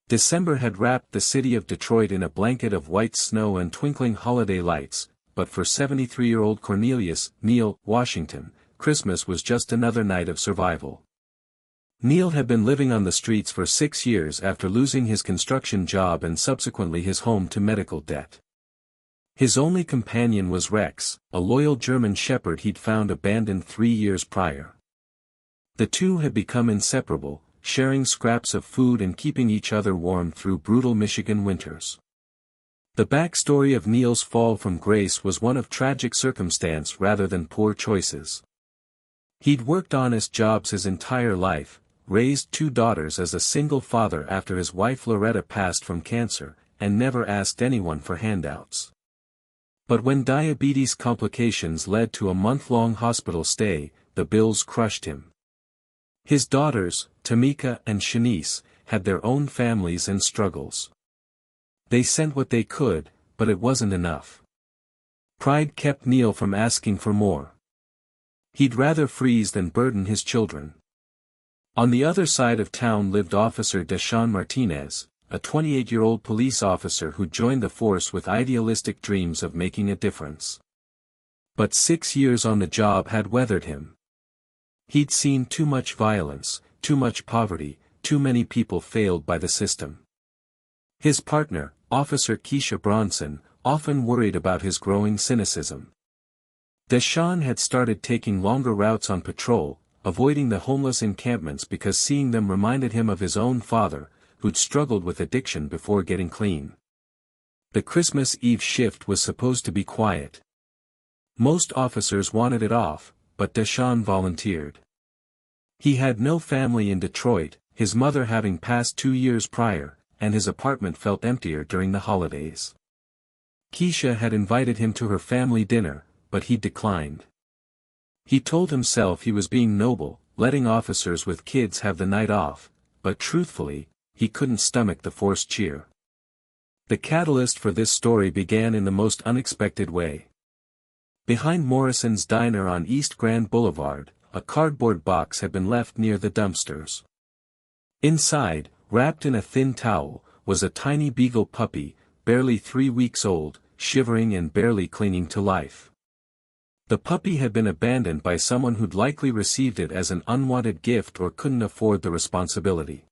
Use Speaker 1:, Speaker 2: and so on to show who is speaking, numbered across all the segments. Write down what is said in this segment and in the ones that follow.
Speaker 1: December had wrapped the city of Detroit in a blanket of white snow and twinkling holiday lights, but for 73-year-old Cornelius Neil Washington, Christmas was just another night of survival. Neil had been living on the streets for 6 years after losing his construction job and subsequently his home to medical debt. His only companion was Rex, a loyal German shepherd he'd found abandoned 3 years prior. The two had become inseparable, sharing scraps of food and keeping each other warm through brutal Michigan winters. The backstory of Neil's fall from grace was one of tragic circumstance rather than poor choices. He'd worked honest jobs his entire life, raised 2 daughters as a single father after his wife Loretta passed from cancer, and never asked anyone for handouts. But when diabetes complications led to a month-long hospital stay, the bills crushed him. His daughters, Tamika and Shanice, had their own families and struggles. They sent what they could, but it wasn't enough. Pride kept Neil from asking for more. He'd rather freeze than burden his children. On the other side of town lived Officer Deshaun Martinez, a 28-year-old police officer who joined the force with idealistic dreams of making a difference. But 6 years on the job had weathered him. He'd seen too much violence, too much poverty, too many people failed by the system. His partner, Officer Keisha Bronson, often worried about his growing cynicism. Deshaun had started taking longer routes on patrol, avoiding the homeless encampments because seeing them reminded him of his own father, who'd struggled with addiction before getting clean. The Christmas Eve shift was supposed to be quiet. Most officers wanted it off, but Deshaun volunteered. He had no family in Detroit, his mother having passed 2 years prior, and his apartment felt emptier during the holidays. Keisha had invited him to her family dinner, but he declined. He told himself he was being noble, letting officers with kids have the night off, but truthfully, he couldn't stomach the forced cheer. The catalyst for this story began in the most unexpected way. Behind Morrison's Diner on East Grand Boulevard, a cardboard box had been left near the dumpsters. Inside, wrapped in a thin towel, was a tiny beagle puppy, barely 3 weeks old, shivering and barely clinging to life. The puppy had been abandoned by someone who'd likely received it as an unwanted gift or couldn't afford the responsibility.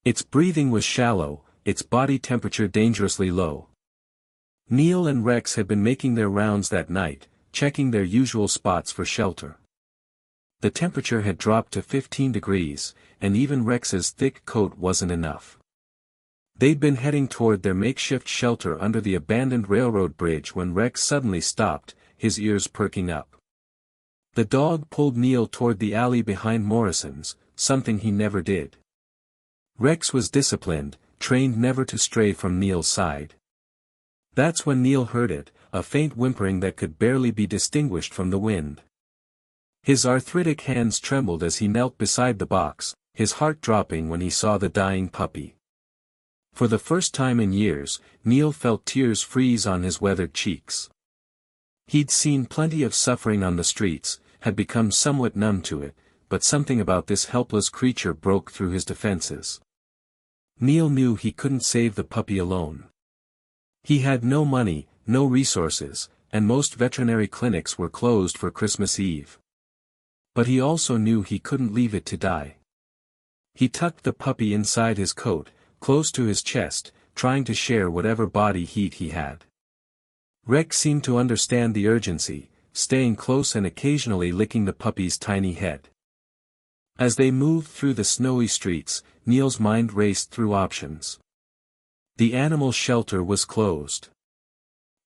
Speaker 1: Its breathing was shallow, its body temperature dangerously low. Neil and Rex had been making their rounds that night, checking their usual spots for shelter. The temperature had dropped to 15 degrees, and even Rex's thick coat wasn't enough. They'd been heading toward their makeshift shelter under the abandoned railroad bridge when Rex suddenly stopped, his ears perking up. The dog pulled Neil toward the alley behind Morrison's, something he never did. Rex was disciplined, trained never to stray from Neil's side. That's when Neil heard it, a faint whimpering that could barely be distinguished from the wind. His arthritic hands trembled as he knelt beside the box, his heart dropping when he saw the dying puppy. For the first time in years, Neil felt tears freeze on his weathered cheeks. He'd seen plenty of suffering on the streets, had become somewhat numb to it, but something about this helpless creature broke through his defenses. Neil knew he couldn't save the puppy alone. He had no money, no resources, and most veterinary clinics were closed for Christmas Eve. But he also knew he couldn't leave it to die. He tucked the puppy inside his coat, close to his chest, trying to share whatever body heat he had. Rex seemed to understand the urgency, staying close and occasionally licking the puppy's tiny head. As they moved through the snowy streets, Neil's mind raced through options. The animal shelter was closed.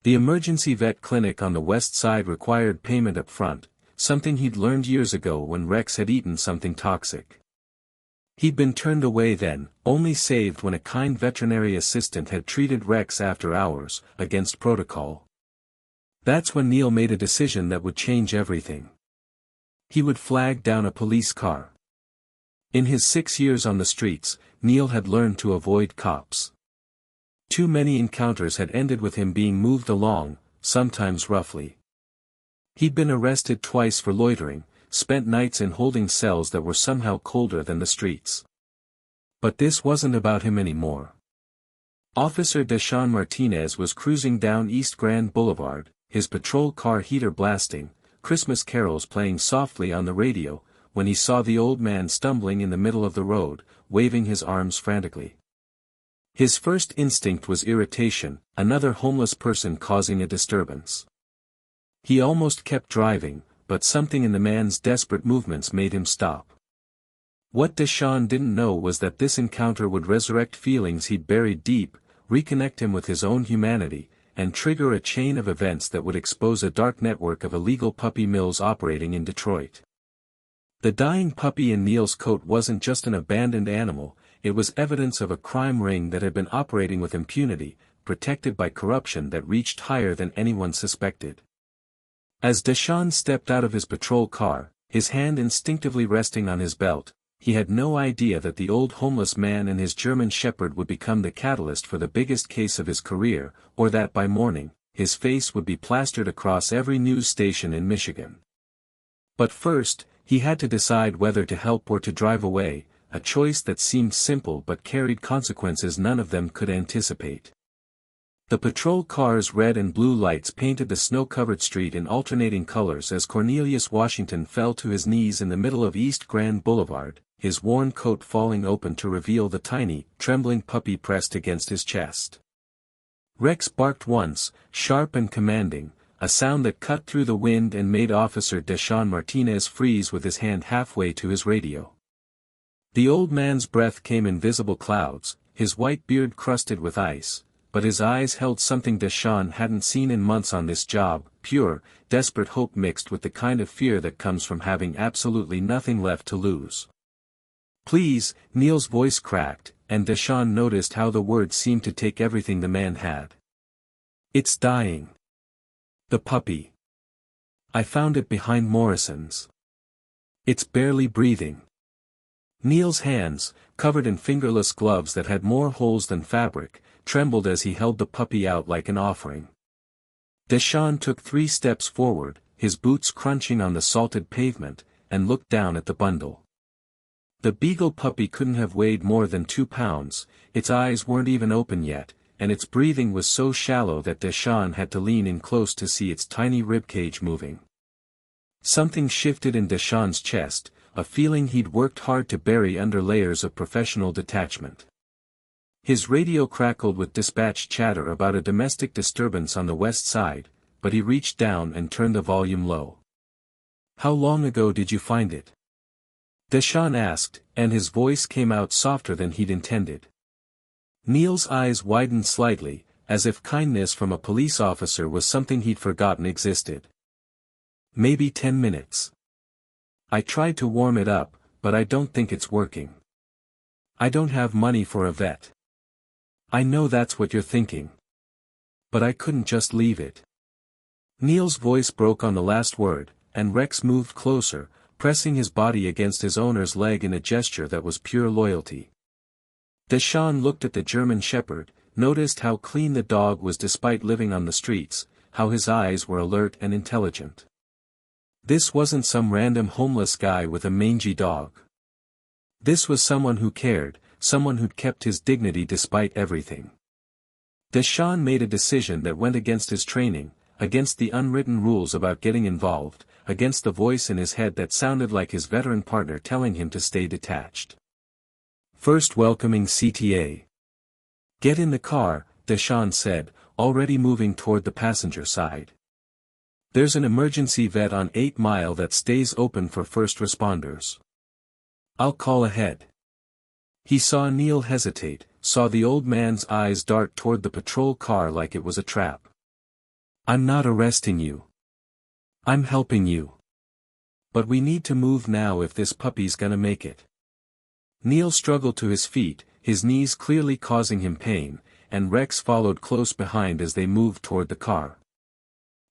Speaker 1: The emergency vet clinic on the west side required payment up front, something he'd learned years ago when Rex had eaten something toxic. He'd been turned away then, only saved when a kind veterinary assistant had treated Rex after hours, against protocol. That's when Neil made a decision that would change everything. He would flag down a police car. In his 6 years on the streets, Neil had learned to avoid cops. Too many encounters had ended with him being moved along, sometimes roughly. He'd been arrested twice for loitering, spent nights in holding cells that were somehow colder than the streets. But this wasn't about him anymore. Officer Deshaun Martinez was cruising down East Grand Boulevard, his patrol car heater blasting, Christmas carols playing softly on the radio, when he saw the old man stumbling in the middle of the road, waving his arms frantically. His first instinct was irritation, another homeless person causing a disturbance. He almost kept driving, but something in the man's desperate movements made him stop. What Deshaun didn't know was that this encounter would resurrect feelings he'd buried deep, reconnect him with his own humanity, and trigger a chain of events that would expose a dark network of illegal puppy mills operating in Detroit. The dying puppy in Neil's coat wasn't just an abandoned animal, it was evidence of a crime ring that had been operating with impunity, protected by corruption that reached higher than anyone suspected. As Deshaun stepped out of his patrol car, his hand instinctively resting on his belt, he had no idea that the old homeless man and his German shepherd would become the catalyst for the biggest case of his career, or that by morning, his face would be plastered across every news station in Michigan. But first, he had to decide whether to help or to drive away, a choice that seemed simple but carried consequences none of them could anticipate. The patrol car's red and blue lights painted the snow-covered street in alternating colors as Cornelius Washington fell to his knees in the middle of East Grand Boulevard, his worn coat falling open to reveal the tiny, trembling puppy pressed against his chest. Rex barked once, sharp and commanding, a sound that cut through the wind and made Officer Deshaun Martinez freeze with his hand halfway to his radio. The old man's breath came in visible clouds, his white beard crusted with ice, but his eyes held something Deshaun hadn't seen in months on this job, pure, desperate hope mixed with the kind of fear that comes from having absolutely nothing left to lose. "Please," Neil's voice cracked, and Deshaun noticed how the words seemed to take everything the man had. "It's dying. The puppy. I found it behind Morrison's. It's barely breathing." Neil's hands, covered in fingerless gloves that had more holes than fabric, trembled as he held the puppy out like an offering. Deshaun took 3 steps forward, his boots crunching on the salted pavement, and looked down at the bundle. The beagle puppy couldn't have weighed more than 2 pounds, its eyes weren't even open yet, and its breathing was so shallow that Deshaun had to lean in close to see its tiny ribcage moving. Something shifted in Deshaun's chest, a feeling he'd worked hard to bury under layers of professional detachment. His radio crackled with dispatch chatter about a domestic disturbance on the west side, but he reached down and turned the volume low. "How long ago did you find it?" Deshaun asked, and his voice came out softer than he'd intended. Neil's eyes widened slightly, as if kindness from a police officer was something he'd forgotten existed. "Maybe 10 minutes. I tried to warm it up, but I don't think it's working. I don't have money for a vet. I know that's what you're thinking. But I couldn't just leave it." Neil's voice broke on the last word, and Rex moved closer, pressing his body against his owner's leg in a gesture that was pure loyalty. Deshaun looked at the German shepherd, noticed how clean the dog was despite living on the streets, how his eyes were alert and intelligent. This wasn't some random homeless guy with a mangy dog. This was someone who cared, someone who'd kept his dignity despite everything. Deshaun made a decision that went against his training, against the unwritten rules about getting involved, against the voice in his head that sounded like his veteran partner telling him to stay detached. First welcoming CTA. "Get in the car," Deshaun said, already moving toward the passenger side. "There's an emergency vet on 8 Mile that stays open for first responders. I'll call ahead." He saw Neil hesitate, saw the old man's eyes dart toward the patrol car like it was a trap. "I'm not arresting you. I'm helping you. But we need to move now if this puppy's gonna make it." Neil struggled to his feet, his knees clearly causing him pain, and Rex followed close behind as they moved toward the car.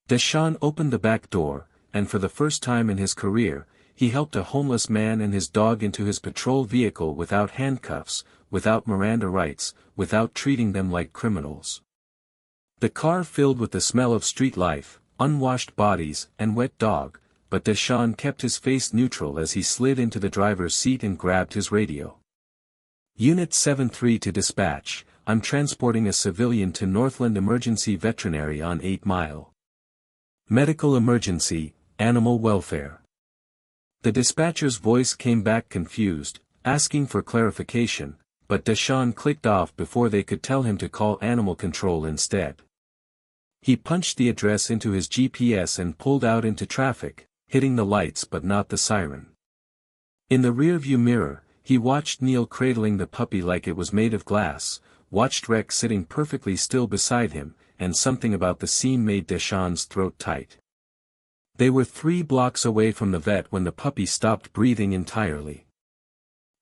Speaker 1: Deshaun opened the back door, and for the first time in his career, he helped a homeless man and his dog into his patrol vehicle without handcuffs, without Miranda rights, without treating them like criminals. The car filled with the smell of street life, unwashed bodies, and wet dog, but Deshaun kept his face neutral as he slid into the driver's seat and grabbed his radio. Unit 73 to dispatch, I'm transporting a civilian to Northland Emergency Veterinary on 8 Mile. Medical emergency, animal welfare. The dispatcher's voice came back confused, asking for clarification, but Deshawn clicked off before they could tell him to call animal control instead. He punched the address into his GPS and pulled out into traffic, hitting the lights but not the siren. In the rearview mirror, he watched Neil cradling the puppy like it was made of glass, watched Rex sitting perfectly still beside him, and something about the scene made Deshawn's throat tight. They were 3 blocks away from the vet when the puppy stopped breathing entirely.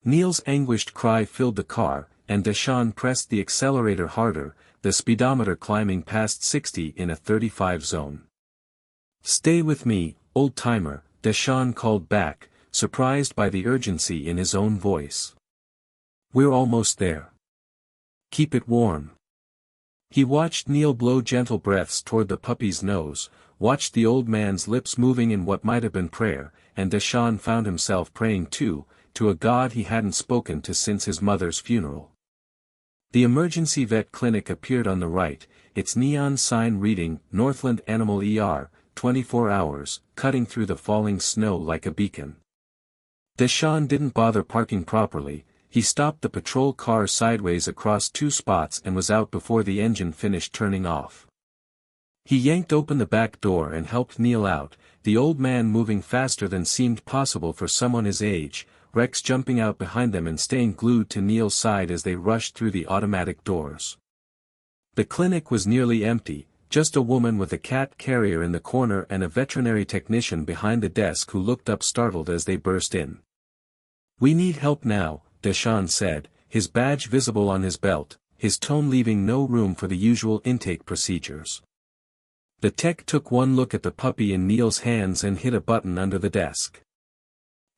Speaker 1: Neil's anguished cry filled the car, and Deshawn pressed the accelerator harder, the speedometer climbing past 60 in a 35 zone. "Stay with me, old-timer," Deshawn called back, surprised by the urgency in his own voice. "We're almost there. Keep it warm." He watched Neil blow gentle breaths toward the puppy's nose, watched the old man's lips moving in what might have been prayer, and Deshawn found himself praying too, to a God he hadn't spoken to since his mother's funeral. The emergency vet clinic appeared on the right, its neon sign reading, Northland Animal ER, 24 hours, cutting through the falling snow like a beacon. Deshawn didn't bother parking properly, he stopped the patrol car sideways across 2 spots and was out before the engine finished turning off. He yanked open the back door and helped Neil out, the old man moving faster than seemed possible for someone his age, Rex jumping out behind them and staying glued to Neil's side as they rushed through the automatic doors. The clinic was nearly empty, just a woman with a cat carrier in the corner and a veterinary technician behind the desk who looked up startled as they burst in. "We need help now," Deshawn said, his badge visible on his belt, his tone leaving no room for the usual intake procedures. The tech took one look at the puppy in Neil's hands and hit a button under the desk.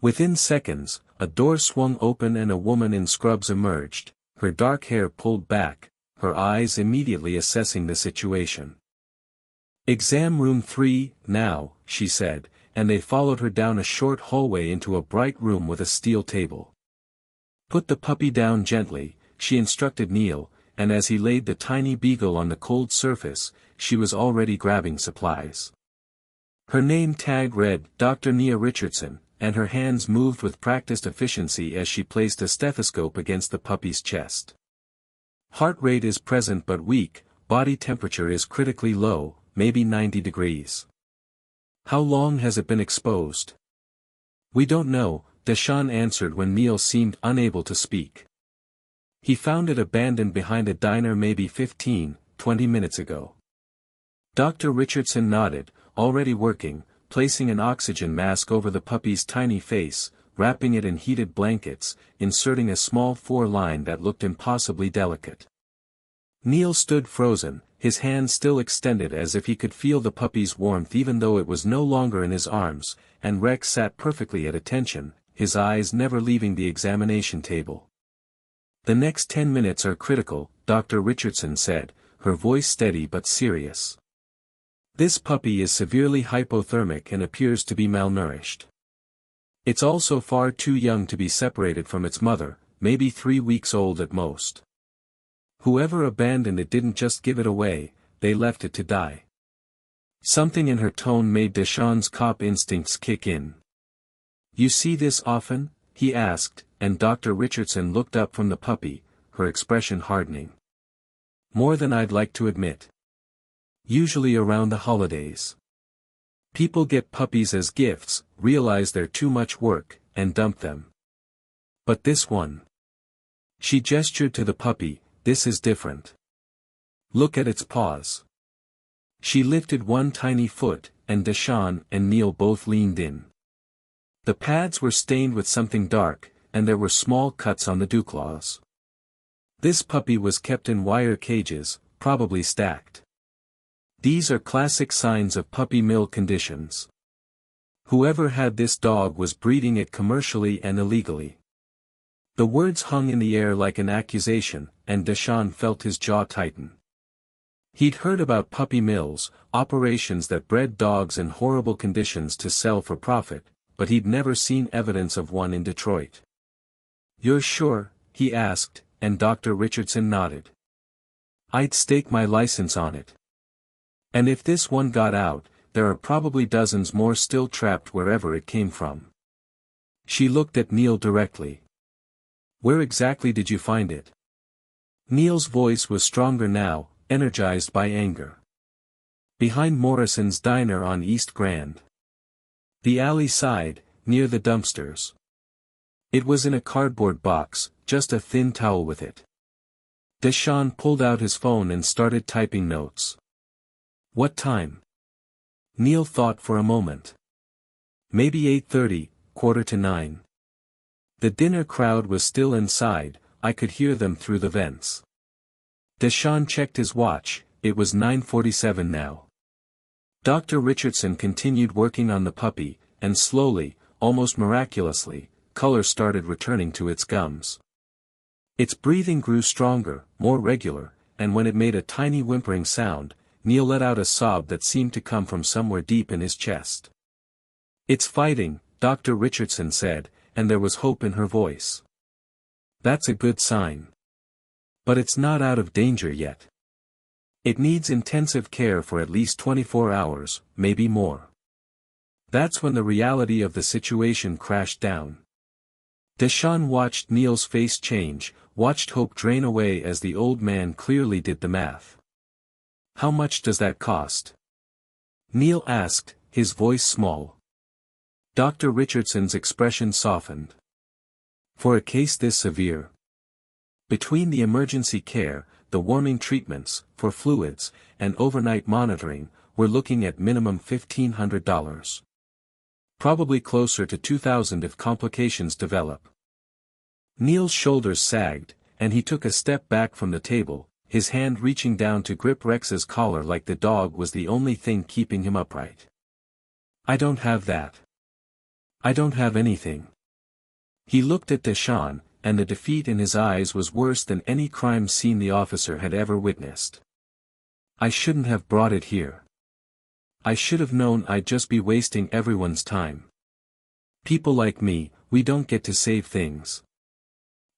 Speaker 1: Within seconds, a door swung open and a woman in scrubs emerged, her dark hair pulled back, her eyes immediately assessing the situation. "Exam room 3, now," she said, and they followed her down a short hallway into a bright room with a steel table. "Put the puppy down gently," she instructed Neil, and as he laid the tiny beagle on the cold surface, she was already grabbing supplies. Her name tag read, Dr. Nia Richardson, and her hands moved with practiced efficiency as she placed a stethoscope against the puppy's chest. "Heart rate is present but weak, body temperature is critically low, maybe 90 degrees. How long has it been exposed?" "We don't know," Deshawn answered when Neil seemed unable to speak. "He found it abandoned behind a diner maybe 15-20 minutes ago." Dr. Richardson nodded, already working, placing an oxygen mask over the puppy's tiny face, wrapping it in heated blankets, inserting a small 4-line that looked impossibly delicate. Neil stood frozen, his hand still extended as if he could feel the puppy's warmth even though it was no longer in his arms, and Rex sat perfectly at attention, his eyes never leaving the examination table. "The next 10 minutes are critical," Dr. Richardson said, her voice steady but serious. "This puppy is severely hypothermic and appears to be malnourished. It's also far too young to be separated from its mother, maybe 3 weeks old at most. Whoever abandoned it didn't just give it away, they left it to die." Something in her tone made Deshawn's cop instincts kick in. "You see this often?" he asked, and Dr. Richardson looked up from the puppy, her expression hardening. "More than I'd like to admit. Usually around the holidays. People get puppies as gifts, realize they're too much work, and dump them. But this one." She gestured to the puppy, "This is different. Look at its paws." She lifted one tiny foot, and Deshawn and Neil both leaned in. The pads were stained with something dark, and there were small cuts on the dewclaws. This puppy was kept in wire cages, probably stacked. These are classic signs of puppy mill conditions. Whoever had this dog was breeding it commercially and illegally. The words hung in the air like an accusation, and Deshawn felt his jaw tighten. He'd heard about puppy mills, operations that bred dogs in horrible conditions to sell for profit, but he'd never seen evidence of one in Detroit. "You're sure?" he asked, and Dr. Richardson nodded. I'd stake my license on it. And if this one got out, there are probably dozens more still trapped wherever it came from. She looked at Neil directly. Where exactly did you find it? Neil's voice was stronger now, energized by anger. Behind Morrison's diner on East Grand. The alley side, near the dumpsters. It was in a cardboard box, just a thin towel with it. Deshawn pulled out his phone and started typing notes. What time? Neil thought for a moment. Maybe 8:30, 8:45. The dinner crowd was still inside, I could hear them through the vents. Deshawn checked his watch, it was 9:47 now. Dr. Richardson continued working on the puppy, and slowly, almost miraculously, color started returning to its gums. Its breathing grew stronger, more regular, and when it made a tiny whimpering sound, Neil let out a sob that seemed to come from somewhere deep in his chest. It's fighting, Dr. Richardson said, and there was hope in her voice. That's a good sign. But it's not out of danger yet. It needs intensive care for at least 24 hours, maybe more. That's when the reality of the situation crashed down. Deshawn watched Neil's face change, watched hope drain away as the old man clearly did the math. How much does that cost? Neil asked, his voice small. Dr. Richardson's expression softened. For a case this severe? Between the emergency care, the warming treatments, for fluids, and overnight monitoring, we're looking at minimum $1,500. Probably closer to $2,000 if complications develop. Neil's shoulders sagged, and he took a step back from the table, his hand reaching down to grip Rex's collar like the dog was the only thing keeping him upright. I don't have that. I don't have anything. He looked at Deshawn, and the defeat in his eyes was worse than any crime scene the officer had ever witnessed. I shouldn't have brought it here. I should have known I'd just be wasting everyone's time. People like me, we don't get to save things.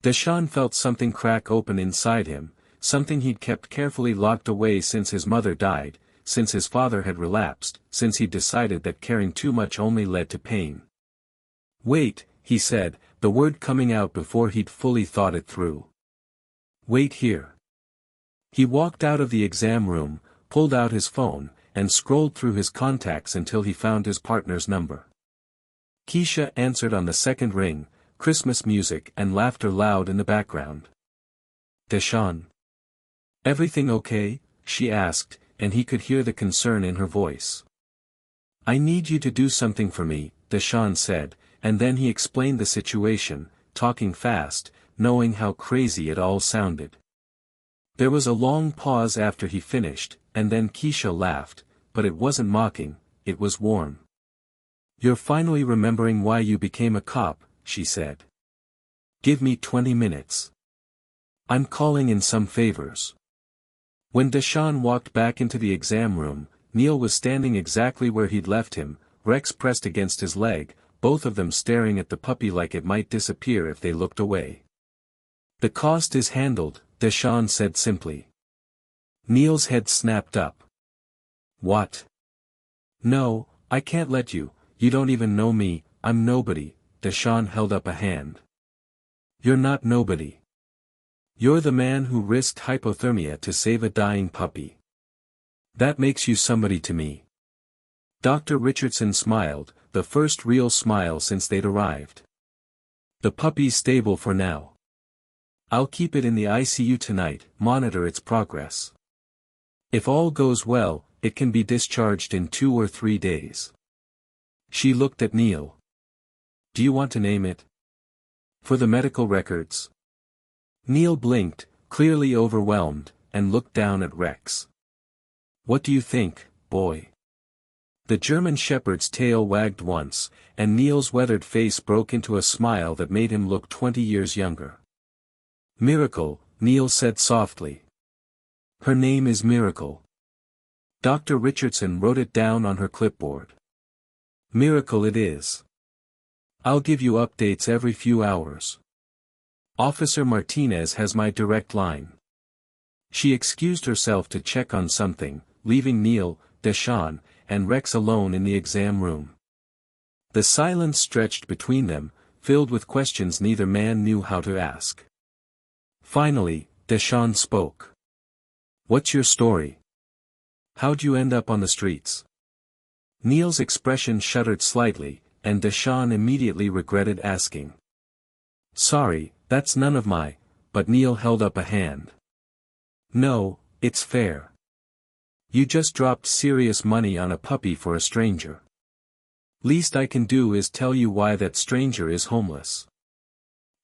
Speaker 1: Deshawn felt something crack open inside him, something he'd kept carefully locked away since his mother died, since his father had relapsed, since he'd decided that caring too much only led to pain. Wait, he said, the word coming out before he'd fully thought it through. Wait here. He walked out of the exam room, pulled out his phone, and scrolled through his contacts until he found his partner's number. Keisha answered on the second ring, Christmas music and laughter loud in the background. Deshawn. Everything okay? She asked, and he could hear the concern in her voice. I need you to do something for me, Deshawn said, and then he explained the situation, talking fast, knowing how crazy it all sounded. There was a long pause after he finished, and then Keisha laughed, but it wasn't mocking, it was warm. You're finally remembering why you became a cop, she said. Give me 20 minutes. I'm calling in some favors. When Deshawn walked back into the exam room, Neil was standing exactly where he'd left him, Rex pressed against his leg, both of them staring at the puppy like it might disappear if they looked away. The cost is handled, Deshawn said simply. Neil's head snapped up. What? No, I can't let you, you don't even know me, I'm nobody, Deshawn held up a hand. You're not nobody. You're the man who risked hypothermia to save a dying puppy. That makes you somebody to me. Dr. Richardson smiled, the first real smile since they'd arrived. The puppy's stable for now. I'll keep it in the ICU tonight, monitor its progress. If all goes well, it can be discharged in 2 or 3 days. She looked at Neil. Do you want to name it? For the medical records. Neil blinked, clearly overwhelmed, and looked down at Rex. What do you think, boy? The German shepherd's tail wagged once, and Neil's weathered face broke into a smile that made him look 20 years younger. Miracle, Neil said softly. Her name is Miracle. Dr. Richardson wrote it down on her clipboard. Miracle it is. I'll give you updates every few hours. Officer Martinez has my direct line. She excused herself to check on something, leaving Neil, Deshawn, and Rex alone in the exam room. The silence stretched between them, filled with questions neither man knew how to ask. Finally, Deshawn spoke. "What's your story? How'd you end up on the streets?" Neil's expression shuddered slightly, and Deshawn immediately regretted asking. "Sorry, that's none of my," but Neil held up a hand. "No, it's fair. You just dropped serious money on a puppy for a stranger. Least I can do is tell you why that stranger is homeless."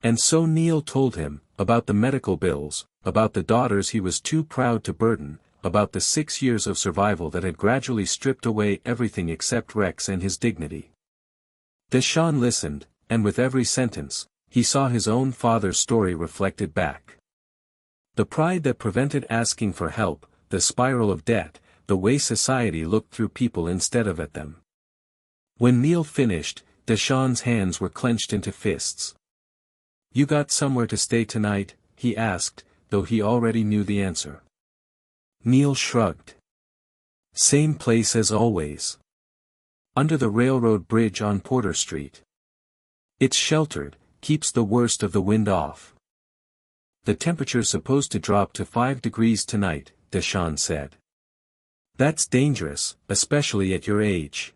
Speaker 1: And so Neil told him, about the medical bills, about the daughters he was too proud to burden, about the 6 years of survival that had gradually stripped away everything except Rex and his dignity. Deshawn listened, and with every sentence, he saw his own father's story reflected back. The pride that prevented asking for help, the spiral of debt, the way society looked through people instead of at them. When Neil finished, Deshawn's hands were clenched into fists. "You got somewhere to stay tonight?" he asked, though he already knew the answer. Neil shrugged. "Same place as always. Under the railroad bridge on Porter Street. It's sheltered, keeps the worst of the wind off. The temperature's supposed to drop to 5 degrees tonight," Deshawn said. "That's dangerous, especially at your age."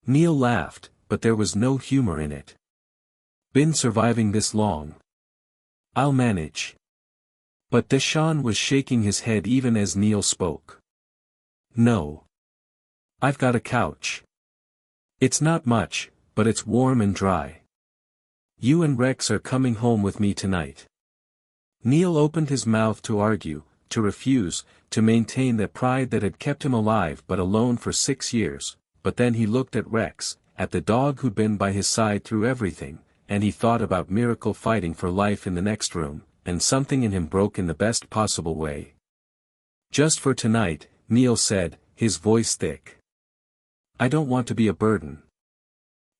Speaker 1: Neil laughed, but there was no humor in it. "Been surviving this long. I'll manage." But Deshawn was shaking his head even as Neil spoke. "No. I've got a couch. It's not much, but it's warm and dry. You and Rex are coming home with me tonight." Neil opened his mouth to argue, to refuse, to maintain that pride that had kept him alive but alone for 6 years, but then he looked at Rex, at the dog who'd been by his side through everything, and he thought about Miracle fighting for life in the next room, and something in him broke in the best possible way. "Just for tonight," Neil said, his voice thick. "I don't want to be a burden."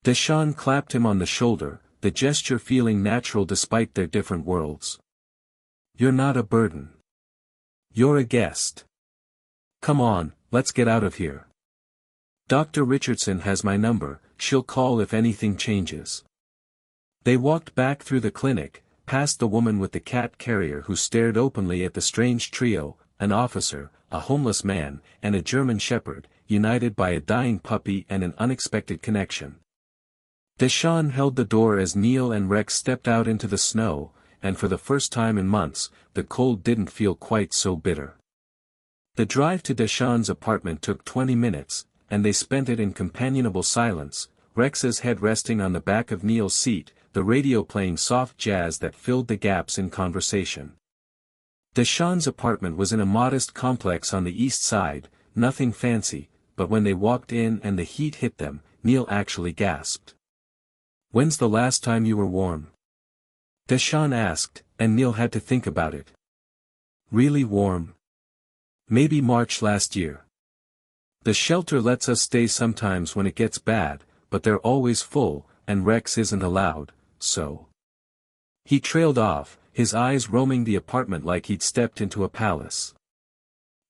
Speaker 1: Deshawn clapped him on the shoulder, the gesture feeling natural despite their different worlds. "You're not a burden. You're a guest. Come on, let's get out of here. Dr. Richardson has my number, she'll call if anything changes." They walked back through the clinic, past the woman with the cat carrier who stared openly at the strange trio, an officer, a homeless man, and a German shepherd, united by a dying puppy and an unexpected connection. Deshawn held the door as Neil and Rex stepped out into the snow, and for the first time in months, the cold didn't feel quite so bitter. The drive to Deshawn's apartment took 20 minutes, and they spent it in companionable silence, Rex's head resting on the back of Neil's seat, the radio playing soft jazz that filled the gaps in conversation. Deshawn's apartment was in a modest complex on the east side, nothing fancy, but when they walked in and the heat hit them, Neil actually gasped. "When's the last time you were warm?" Deshawn asked, and Neil had to think about it. "Really warm? Maybe March last year. The shelter lets us stay sometimes when it gets bad, but they're always full, and Rex isn't allowed, so." He trailed off, his eyes roaming the apartment like he'd stepped into a palace.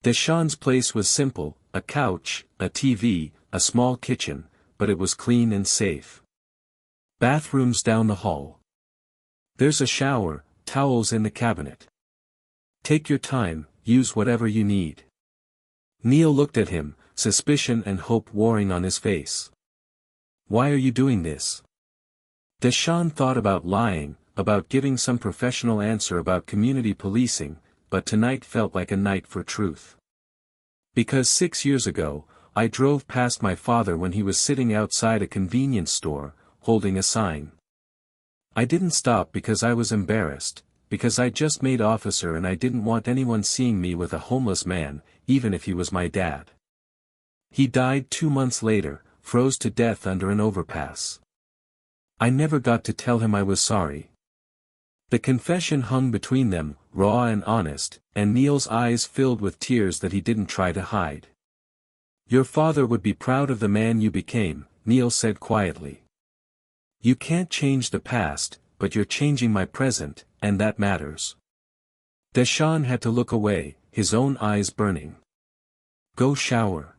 Speaker 1: Deshawn's place was simple, a couch, a TV, a small kitchen, but it was clean and safe. Bathrooms down the hall. There's a shower, towels in the cabinet. Take your time, use whatever you need. Neil looked at him, suspicion and hope warring on his face. "Why are you doing this?" Deshawn thought about lying, about giving some professional answer about community policing, but tonight felt like a night for truth. "Because 6 years ago, I drove past my father when he was sitting outside a convenience store, holding a sign. I didn't stop because I was embarrassed, because I just made officer and I didn't want anyone seeing me with a homeless man, even if he was my dad. He died 2 months later, froze to death under an overpass. I never got to tell him I was sorry." The confession hung between them, raw and honest, and Neil's eyes filled with tears that he didn't try to hide. "Your father would be proud of the man you became," Neil said quietly. "You can't change the past, but you're changing my present, and that matters. Deshawn had to look away, his own eyes burning. Go shower.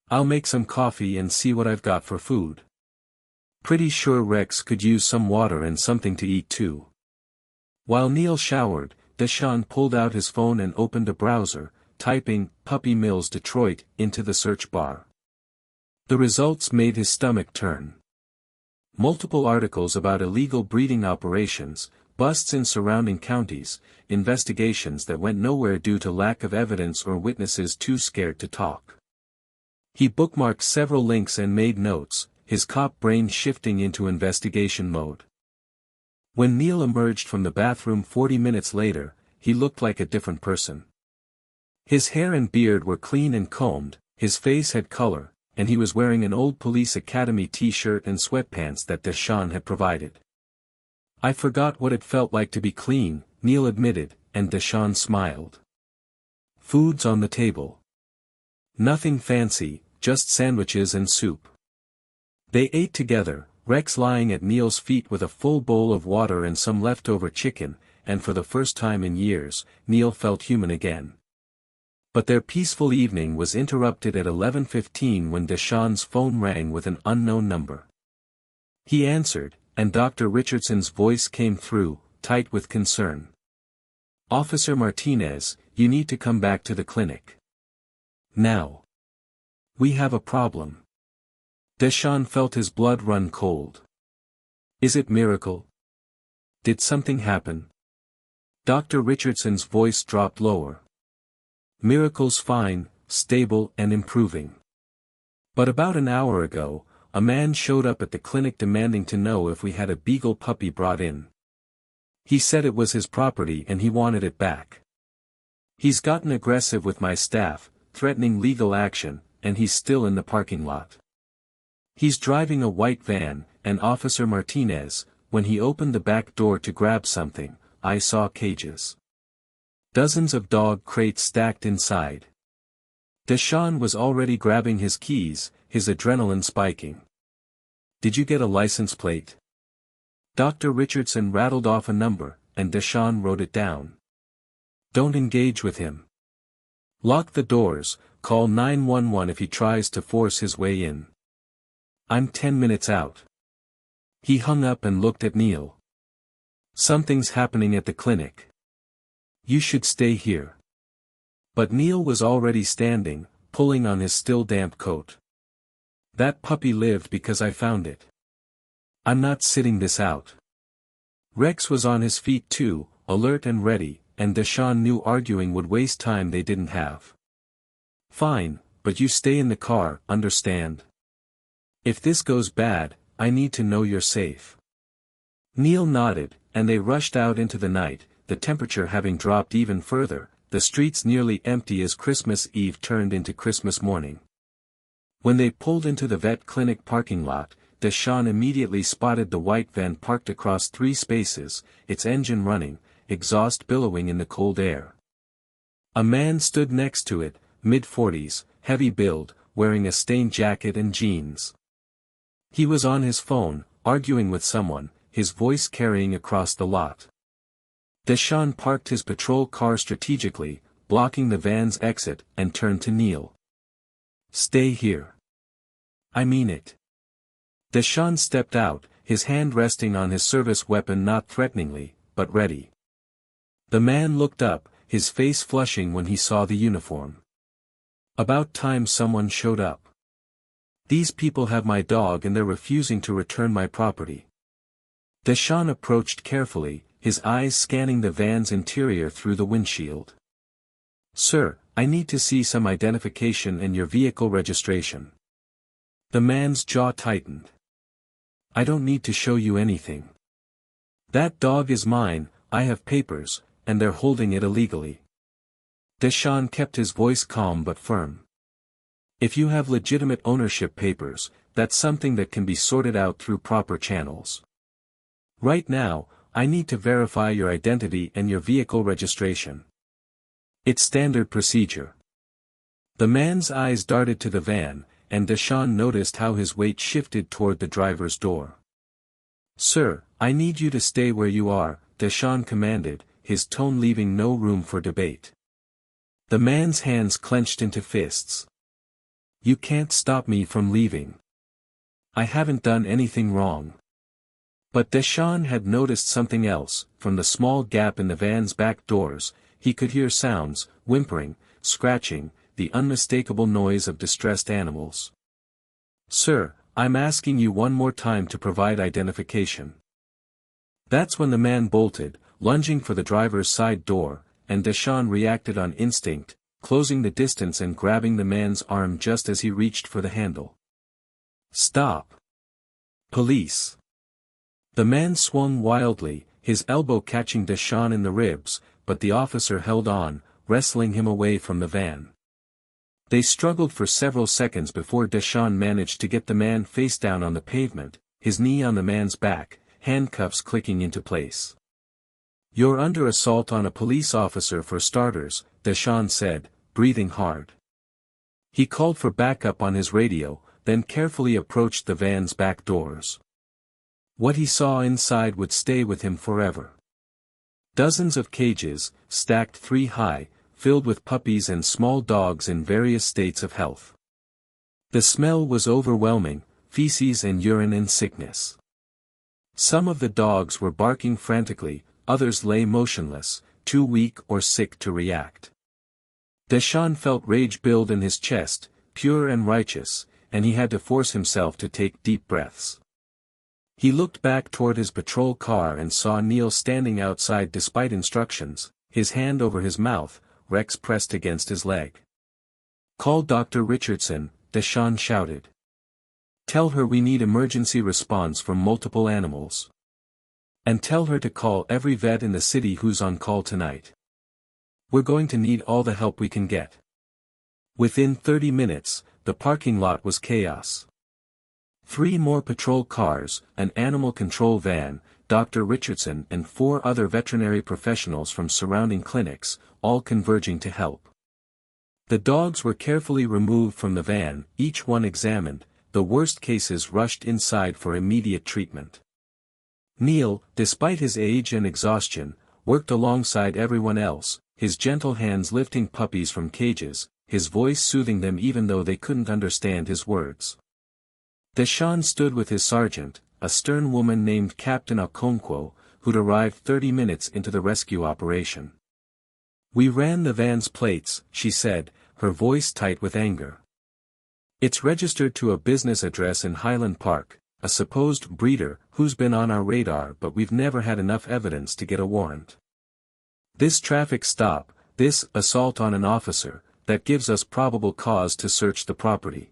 Speaker 1: I'll make some coffee and see what I've got for food. Pretty sure Rex could use some water and something to eat too. While Neil showered, Deshawn pulled out his phone and opened a browser, typing "Puppy Mills Detroit" into the search bar. The results made his stomach turn. Multiple articles about illegal breeding operations, busts in surrounding counties, investigations that went nowhere due to lack of evidence or witnesses too scared to talk. He bookmarked several links and made notes, his cop brain shifting into investigation mode. When Neil emerged from the bathroom 40 minutes later, he looked like a different person. His hair and beard were clean and combed, his face had color, and he was wearing an old Police Academy t-shirt and sweatpants that Deshawn had provided. I forgot what it felt like to be clean, Neil admitted, and Deshawn smiled. Food's on the table. Nothing fancy, just sandwiches and soup. They ate together, Rex lying at Neil's feet with a full bowl of water and some leftover chicken, and for the first time in years, Neil felt human again. But their peaceful evening was interrupted at 11:15 when Deshawn's phone rang with an unknown number. He answered, and Dr. Richardson's voice came through, tight with concern. "Officer Martinez, you need to come back to the clinic. Now. We have a problem." Deshawn felt his blood run cold. "Is it miracle? Did something happen?" Dr. Richardson's voice dropped lower. "Miracle's fine, stable and improving. But about an hour ago, a man showed up at the clinic demanding to know if we had a beagle puppy brought in. He said it was his property and he wanted it back. He's gotten aggressive with my staff, threatening legal action, and he's still in the parking lot. He's driving a white van, and Officer Martinez, when he opened the back door to grab something, I saw cages. Dozens of dog crates stacked inside." Deshawn was already grabbing his keys, his adrenaline spiking. "Did you get a license plate?" Dr. Richardson rattled off a number, and Deshawn wrote it down. "Don't engage with him. Lock the doors, call 911 if he tries to force his way in. I'm 10 minutes out." He hung up and looked at Neil. "Something's happening at the clinic. You should stay here." But Neil was already standing, pulling on his still damp coat. "That puppy lived because I found it. I'm not sitting this out." Rex was on his feet too, alert and ready, and Deshawn knew arguing would waste time they didn't have. "Fine, but you stay in the car, understand? If this goes bad, I need to know you're safe." Neil nodded, and they rushed out into the night, the temperature having dropped even further, the streets nearly empty as Christmas Eve turned into Christmas morning. When they pulled into the vet clinic parking lot, Deshawn immediately spotted the white van parked across 3 spaces, its engine running, exhaust billowing in the cold air. A man stood next to it, mid-40s, heavy build, wearing a stained jacket and jeans. He was on his phone, arguing with someone, his voice carrying across the lot. Deshawn parked his patrol car strategically, blocking the van's exit, and turned to Neil. "Stay here. I mean it." Deshawn stepped out, his hand resting on his service weapon not threateningly, but ready. The man looked up, his face flushing when he saw the uniform. "About time someone showed up. These people have my dog and they're refusing to return my property." Deshawn approached carefully, his eyes scanning the van's interior through the windshield. "Sir, I need to see some identification and your vehicle registration." The man's jaw tightened. "I don't need to show you anything. That dog is mine, I have papers, and they're holding it illegally." Deshawn kept his voice calm but firm. "If you have legitimate ownership papers, that's something that can be sorted out through proper channels. Right now, I need to verify your identity and your vehicle registration. It's standard procedure." The man's eyes darted to the van, and Deshawn noticed how his weight shifted toward the driver's door. "Sir, I need you to stay where you are, Deshawn commanded, his tone leaving no room for debate. The man's hands clenched into fists. You can't stop me from leaving. I haven't done anything wrong. But Deshawn had noticed something else. From the small gap in the van's back doors, he could hear sounds, whimpering, scratching, the unmistakable noise of distressed animals. Sir, I'm asking you one more time to provide identification. That's when the man bolted, lunging for the driver's side door, and Deshawn reacted on instinct, closing the distance and grabbing the man's arm just as he reached for the handle. Stop! Police! The man swung wildly, his elbow catching Deshawn in the ribs, but the officer held on, wrestling him away from the van. They struggled for several seconds before Deshawn managed to get the man face down on the pavement, his knee on the man's back, handcuffs clicking into place. You're under assault on a police officer for starters, Deshawn said, breathing hard. He called for backup on his radio, then carefully approached the van's back doors. What he saw inside would stay with him forever. Dozens of cages, stacked 3 high, filled with puppies and small dogs in various states of health. The smell was overwhelming, feces and urine and sickness. Some of the dogs were barking frantically, others lay motionless, too weak or sick to react. Deshawn felt rage build in his chest, pure and righteous, and he had to force himself to take deep breaths. He looked back toward his patrol car and saw Neil standing outside despite instructions, his hand over his mouth, Rex pressed against his leg. Call Dr. Richardson, Deshawn shouted. Tell her we need emergency response from multiple animals. And tell her to call every vet in the city who's on call tonight. We're going to need all the help we can get. Within 30 minutes, the parking lot was chaos. 3 more patrol cars, an animal control van, Dr. Richardson and 4 other veterinary professionals from surrounding clinics, all converging to help. The dogs were carefully removed from the van, each one examined, the worst cases rushed inside for immediate treatment. Neil, despite his age and exhaustion, worked alongside everyone else, his gentle hands lifting puppies from cages, his voice soothing them even though they couldn't understand his words. Deshawn stood with his sergeant, a stern woman named Captain Okonkwo, who'd arrived 30 minutes into the rescue operation. We ran the van's plates, she said, her voice tight with anger. It's registered to a business address in Highland Park, a supposed breeder who's been on our radar, but we've never had enough evidence to get a warrant. This traffic stop, this assault on an officer, that gives us probable cause to search the property.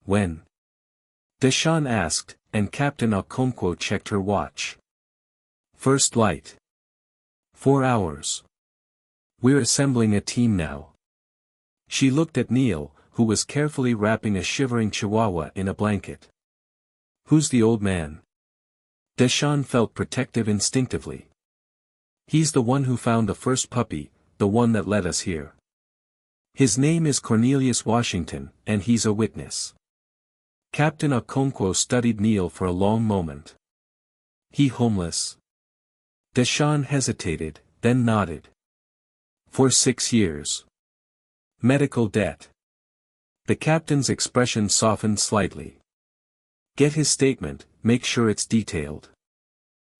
Speaker 1: When? Deshawn asked, and Captain Okonkwo checked her watch. First light. 4 hours. We're assembling a team now. She looked at Neil, who was carefully wrapping a shivering chihuahua in a blanket. Who's the old man? Deshawn felt protective instinctively. He's the one who found the first puppy, the one that led us here. His name is Cornelius Washington, and he's a witness. Captain Okonkwo studied Neil for a long moment. He homeless? Deshawn hesitated, then nodded. For 6 years. Medical debt. The captain's expression softened slightly. Get his statement, make sure it's detailed.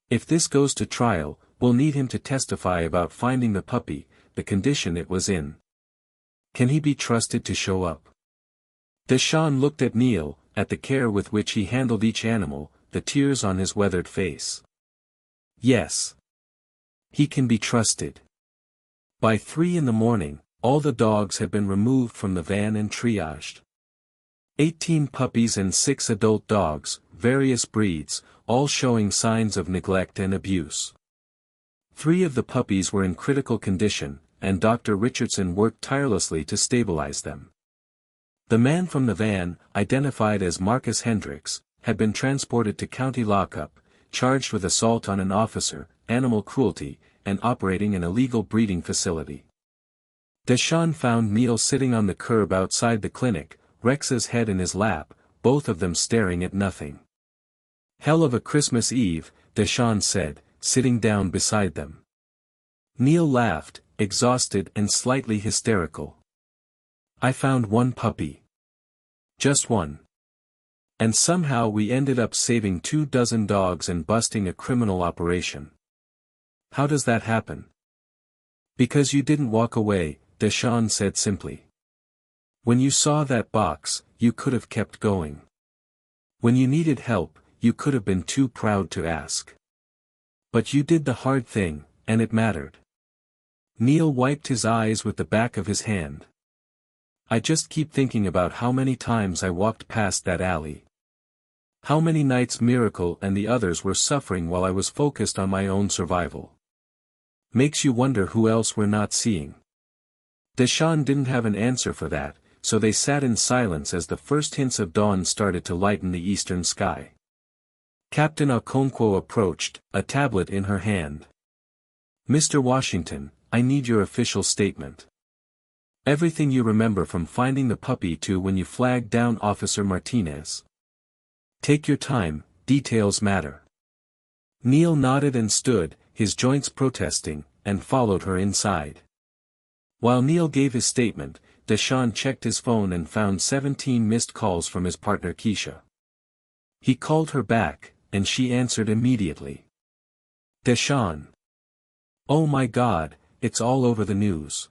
Speaker 1: If this goes to trial, we'll need him to testify about finding the puppy, the condition it was in. Can he be trusted to show up? Deshawn looked at Neil, at the care with which he handled each animal, the tears on his weathered face. Yes. He can be trusted. By 3 in the morning, all the dogs had been removed from the van and triaged. 18 puppies and 6 adult dogs, various breeds, all showing signs of neglect and abuse. 3 of the puppies were in critical condition, and Dr. Richardson worked tirelessly to stabilize them. The man from the van, identified as Marcus Hendricks, had been transported to county lockup, charged with assault on an officer, animal cruelty, and operating an illegal breeding facility. Deshawn found Neil sitting on the curb outside the clinic, Rex's head in his lap, both of them staring at nothing. Hell of a Christmas Eve, Deshawn said, sitting down beside them. Neil laughed, exhausted and slightly hysterical. I found one puppy. Just one. And somehow we ended up saving 24 dogs and busting a criminal operation. How does that happen? Because you didn't walk away, Deshawn said simply. When you saw that box, you could have kept going. When you needed help, you could have been too proud to ask. But you did the hard thing, and it mattered. Neil wiped his eyes with the back of his hand. I just keep thinking about how many times I walked past that alley. How many nights Miracle and the others were suffering while I was focused on my own survival. Makes you wonder who else we're not seeing. Deshawn didn't have an answer for that, so they sat in silence as the first hints of dawn started to lighten the eastern sky. Captain Okonkwo approached, a tablet in her hand. Mr. Washington, I need your official statement. Everything you remember from finding the puppy to when you flagged down Officer Martinez. Take your time, details matter. Neil nodded and stood, his joints protesting, and followed her inside. While Neil gave his statement, Deshawn checked his phone and found 17 missed calls from his partner Keisha. He called her back, and she answered immediately. Deshawn. Oh my God, it's all over the news.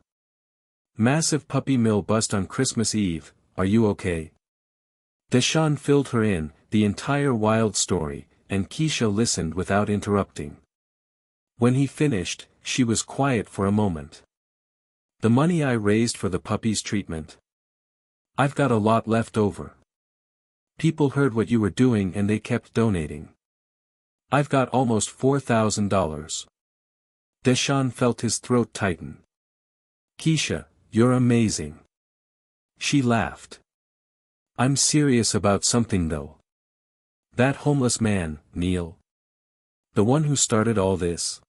Speaker 1: Massive puppy mill bust on Christmas Eve, are you okay? Deshawn filled her in, the entire wild story, and Keisha listened without interrupting. When he finished, she was quiet for a moment. The money I raised for the puppy's treatment? I've got a lot left over. People heard what you were doing and they kept donating. I've got almost $4,000. Deshawn felt his throat tighten. Keisha, you're amazing. She laughed. I'm serious about something though. That homeless man, Neil. The one who started all this.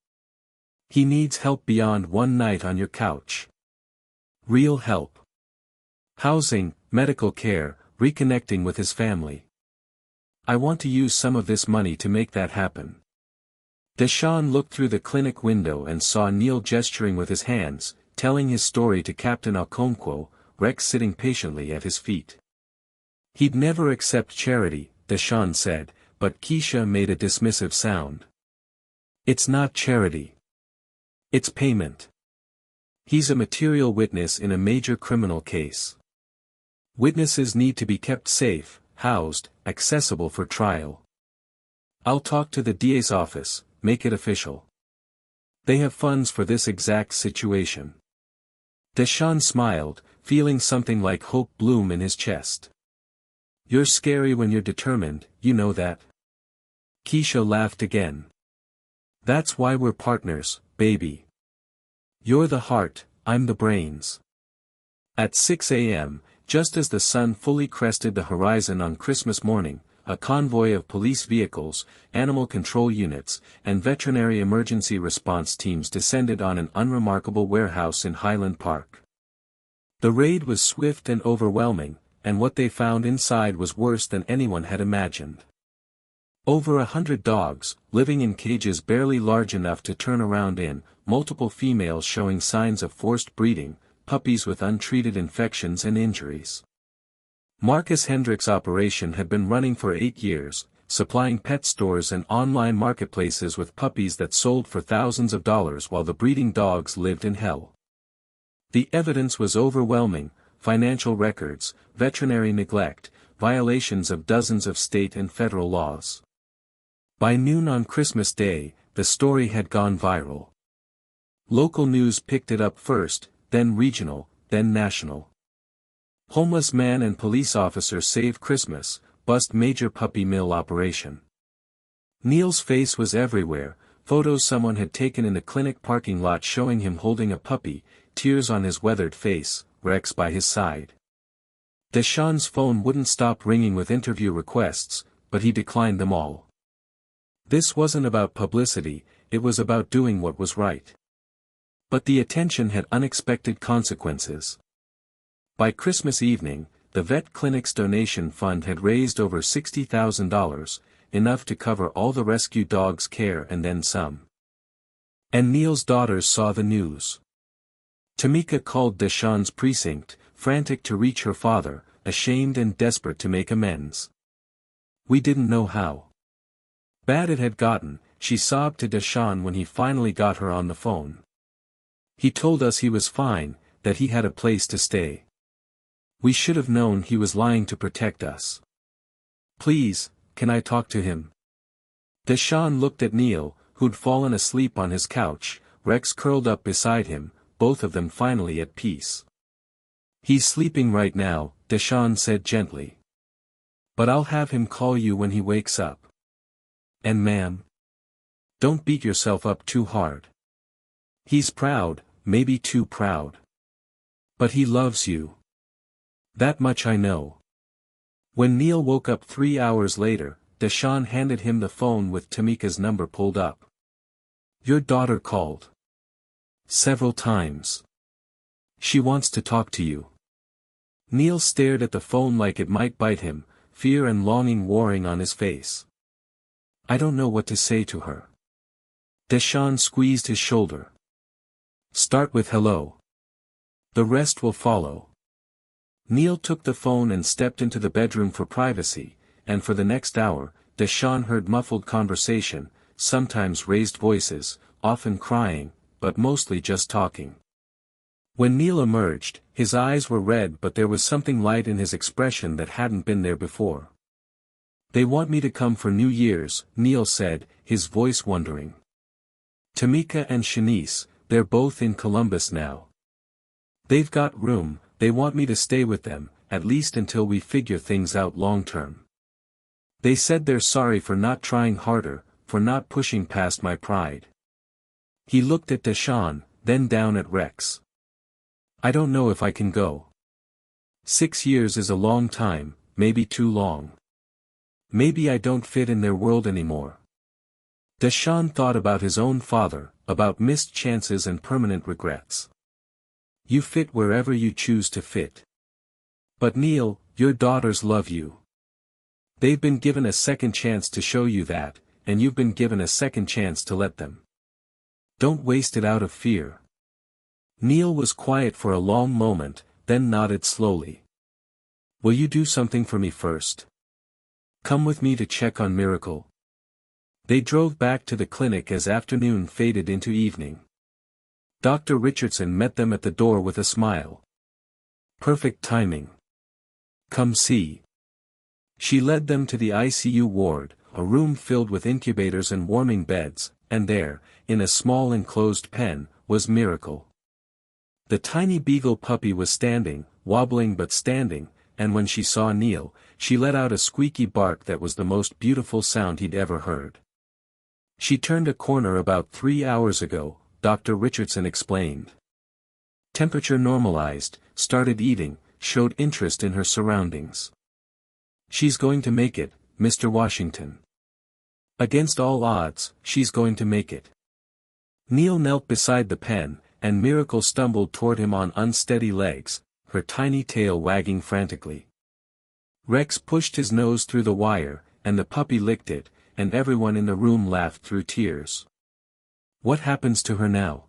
Speaker 1: He needs help beyond one night on your couch. Real help. Housing, medical care, reconnecting with his family. I want to use some of this money to make that happen. Deshawn looked through the clinic window and saw Neil gesturing with his hands, telling his story to Captain Okonkwo, Rex sitting patiently at his feet. He'd never accept charity, Deshawn said, but Keisha made a dismissive sound. It's not charity. It's payment. He's a material witness in a major criminal case. Witnesses need to be kept safe, housed, accessible for trial. I'll talk to the DA's office, make it official. They have funds for this exact situation. Deshawn smiled, feeling something like hope bloom in his chest. You're scary when you're determined, you know that. Keisha laughed again. That's why we're partners, baby. You're the heart, I'm the brains. At 6 a.m., just as the sun fully crested the horizon on Christmas morning, a convoy of police vehicles, animal control units, and veterinary emergency response teams descended on an unremarkable warehouse in Highland Park. The raid was swift and overwhelming, and what they found inside was worse than anyone had imagined. Over 100 dogs, living in cages barely large enough to turn around in, multiple females showing signs of forced breeding, puppies with untreated infections and injuries. Marcus Hendricks' operation had been running for 8 years, supplying pet stores and online marketplaces with puppies that sold for thousands of dollars while the breeding dogs lived in hell. The evidence was overwhelming: financial records, veterinary neglect, violations of dozens of state and federal laws. By noon on Christmas Day, the story had gone viral. Local news picked it up first, then regional, then national. Homeless man and police officer save Christmas, bust major puppy mill operation. Neil's face was everywhere, photos someone had taken in the clinic parking lot showing him holding a puppy, tears on his weathered face, Rex by his side. Deshawn's phone wouldn't stop ringing with interview requests, but he declined them all. This wasn't about publicity, it was about doing what was right. But the attention had unexpected consequences. By Christmas evening, the vet clinic's donation fund had raised over $60,000, enough to cover all the rescue dog's care and then some. And Neil's daughters saw the news. Tamika called Deshawn's precinct, frantic to reach her father, ashamed and desperate to make amends. We didn't know how bad it had gotten, she sobbed to Deshawn when he finally got her on the phone. He told us he was fine, that he had a place to stay. We should have known he was lying to protect us. Please, can I talk to him? Deshawn looked at Neil, who'd fallen asleep on his couch, Rex curled up beside him, both of them finally at peace. He's sleeping right now, Deshawn said gently. But I'll have him call you when he wakes up. And ma'am, don't beat yourself up too hard. He's proud, maybe too proud. But he loves you. That much I know. When Neil woke up 3 hours later, Deshawn handed him the phone with Tamika's number pulled up. Your daughter called. Several times. She wants to talk to you. Neil stared at the phone like it might bite him, fear and longing warring on his face. I don't know what to say to her. Deshawn squeezed his shoulder. Start with hello. The rest will follow. Neil took the phone and stepped into the bedroom for privacy, and for the next hour, Deshawn heard muffled conversation, sometimes raised voices, often crying, but mostly just talking. When Neil emerged, his eyes were red but there was something light in his expression that hadn't been there before. They want me to come for New Year's, Neil said, his voice wondering. Tamika and Shanice, they're both in Columbus now. They've got room, they want me to stay with them, at least until we figure things out long-term. They said they're sorry for not trying harder, for not pushing past my pride. He looked at Deshawn, then down at Rex. I don't know if I can go. 6 years is a long time, maybe too long. Maybe I don't fit in their world anymore. Deshawn thought about his own father, about missed chances and permanent regrets. You fit wherever you choose to fit. But Neil, your daughters love you. They've been given a second chance to show you that, and you've been given a second chance to let them. Don't waste it out of fear. Neil was quiet for a long moment, then nodded slowly. Will you do something for me first? Come with me to check on Miracle. They drove back to the clinic as afternoon faded into evening. Dr. Richardson met them at the door with a smile. Perfect timing. Come see. She led them to the ICU ward, a room filled with incubators and warming beds, and there, in a small enclosed pen, was Miracle. The tiny beagle puppy was standing, wobbling but standing, and when she saw Neil, she let out a squeaky bark that was the most beautiful sound he'd ever heard. She turned a corner about 3 hours ago, Dr. Richardson explained. Temperature normalized, started eating, showed interest in her surroundings. She's going to make it, Mr. Washington. Against all odds, she's going to make it. Neil knelt beside the pen, and Miracle stumbled toward him on unsteady legs, her tiny tail wagging frantically. Rex pushed his nose through the wire, and the puppy licked it, and everyone in the room laughed through tears. What happens to her now?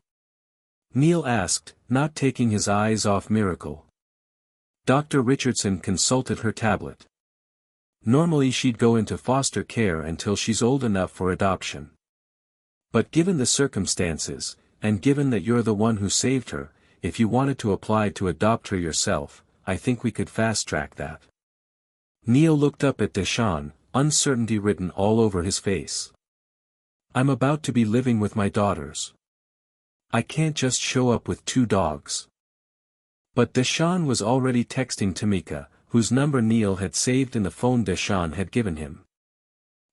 Speaker 1: Neil asked, not taking his eyes off Miracle. Dr. Richardson consulted her tablet. Normally she'd go into foster care until she's old enough for adoption. But given the circumstances, and given that you're the one who saved her, if you wanted to apply to adopt her yourself, I think we could fast-track that. Neil looked up at Deshawn, uncertainty written all over his face. I'm about to be living with my daughters. I can't just show up with 2 dogs. But Deshawn was already texting Tamika, whose number Neil had saved in the phone Deshawn had given him.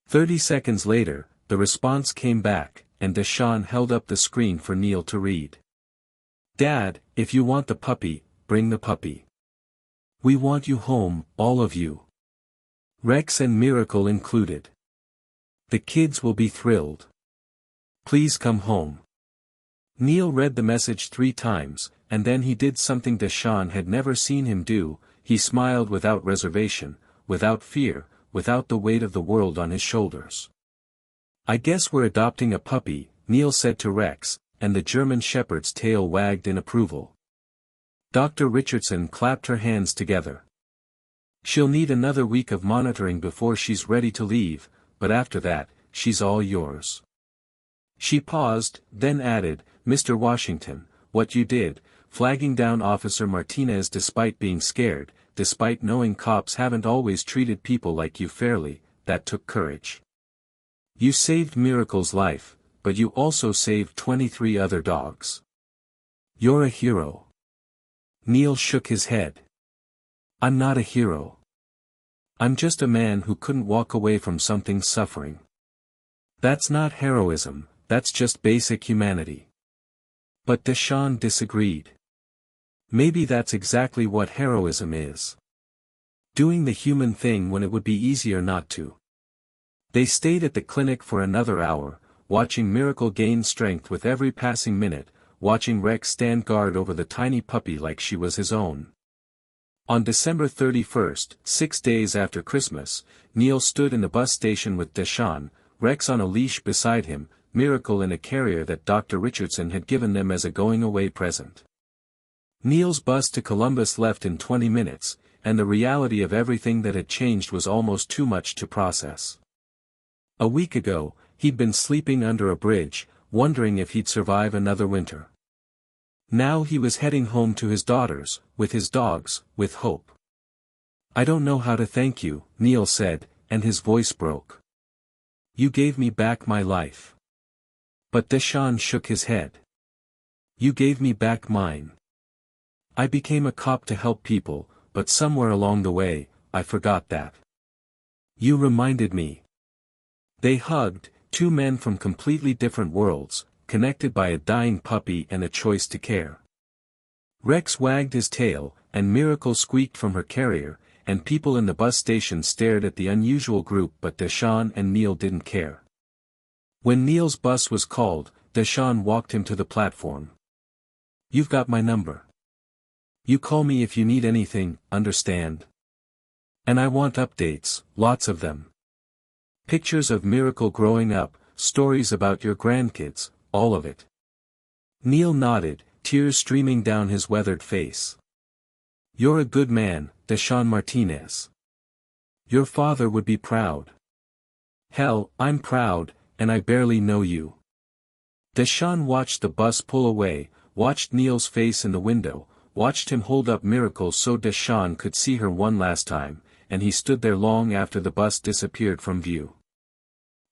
Speaker 1: 30 seconds later, the response came back, and Deshawn held up the screen for Neil to read. Dad, if you want the puppy, bring the puppy. We want you home, all of you. Rex and Miracle included. The kids will be thrilled. Please come home. Neil read the message 3 times, and then he did something Deshawn had never seen him do, he smiled without reservation, without fear, without the weight of the world on his shoulders. "I guess we're adopting a puppy," Neil said to Rex, and the German Shepherd's tail wagged in approval. Dr. Richardson clapped her hands together. "She'll need another week of monitoring before she's ready to leave, but after that, she's all yours." She paused, then added, "Mr. Washington, what you did, flagging down Officer Martinez despite being scared, despite knowing cops haven't always treated people like you fairly, that took courage. You saved Miracle's life, but you also saved 23 other dogs. You're a hero." Neil shook his head. "I'm not a hero. I'm just a man who couldn't walk away from something suffering. That's not heroism, that's just basic humanity." But Deshawn disagreed. "Maybe that's exactly what heroism is. Doing the human thing when it would be easier not to." They stayed at the clinic for another hour, watching Miracle gain strength with every passing minute, watching Rex stand guard over the tiny puppy like she was his own. On December 31st, 6 days after Christmas, Neil stood in the bus station with Deshawn, Rex on a leash beside him, Miracle in a carrier that Dr. Richardson had given them as a going-away present. Neil's bus to Columbus left in 20 minutes, and the reality of everything that had changed was almost too much to process. A week ago, he'd been sleeping under a bridge, wondering if he'd survive another winter. Now he was heading home to his daughters, with his dogs, with hope. "I don't know how to thank you," Neil said, and his voice broke. "You gave me back my life." But Deshawn shook his head. "You gave me back mine. I became a cop to help people, but somewhere along the way, I forgot that. You reminded me." They hugged, two men from completely different worlds, connected by a dying puppy and a choice to care. Rex wagged his tail, and Miracle squeaked from her carrier, and people in the bus station stared at the unusual group, but Deshawn and Neil didn't care. When Neil's bus was called, Deshawn walked him to the platform. "You've got my number. You call me if you need anything, understand? And I want updates, lots of them. Pictures of Miracle growing up, stories about your grandkids, all of it." Neil nodded, tears streaming down his weathered face. "You're a good man, Deshawn Martinez. Your father would be proud." "Hell, I'm proud, and I barely know you." Deshawn watched the bus pull away, watched Neil's face in the window, watched him hold up Miracle so Deshawn could see her one last time, and he stood there long after the bus disappeared from view.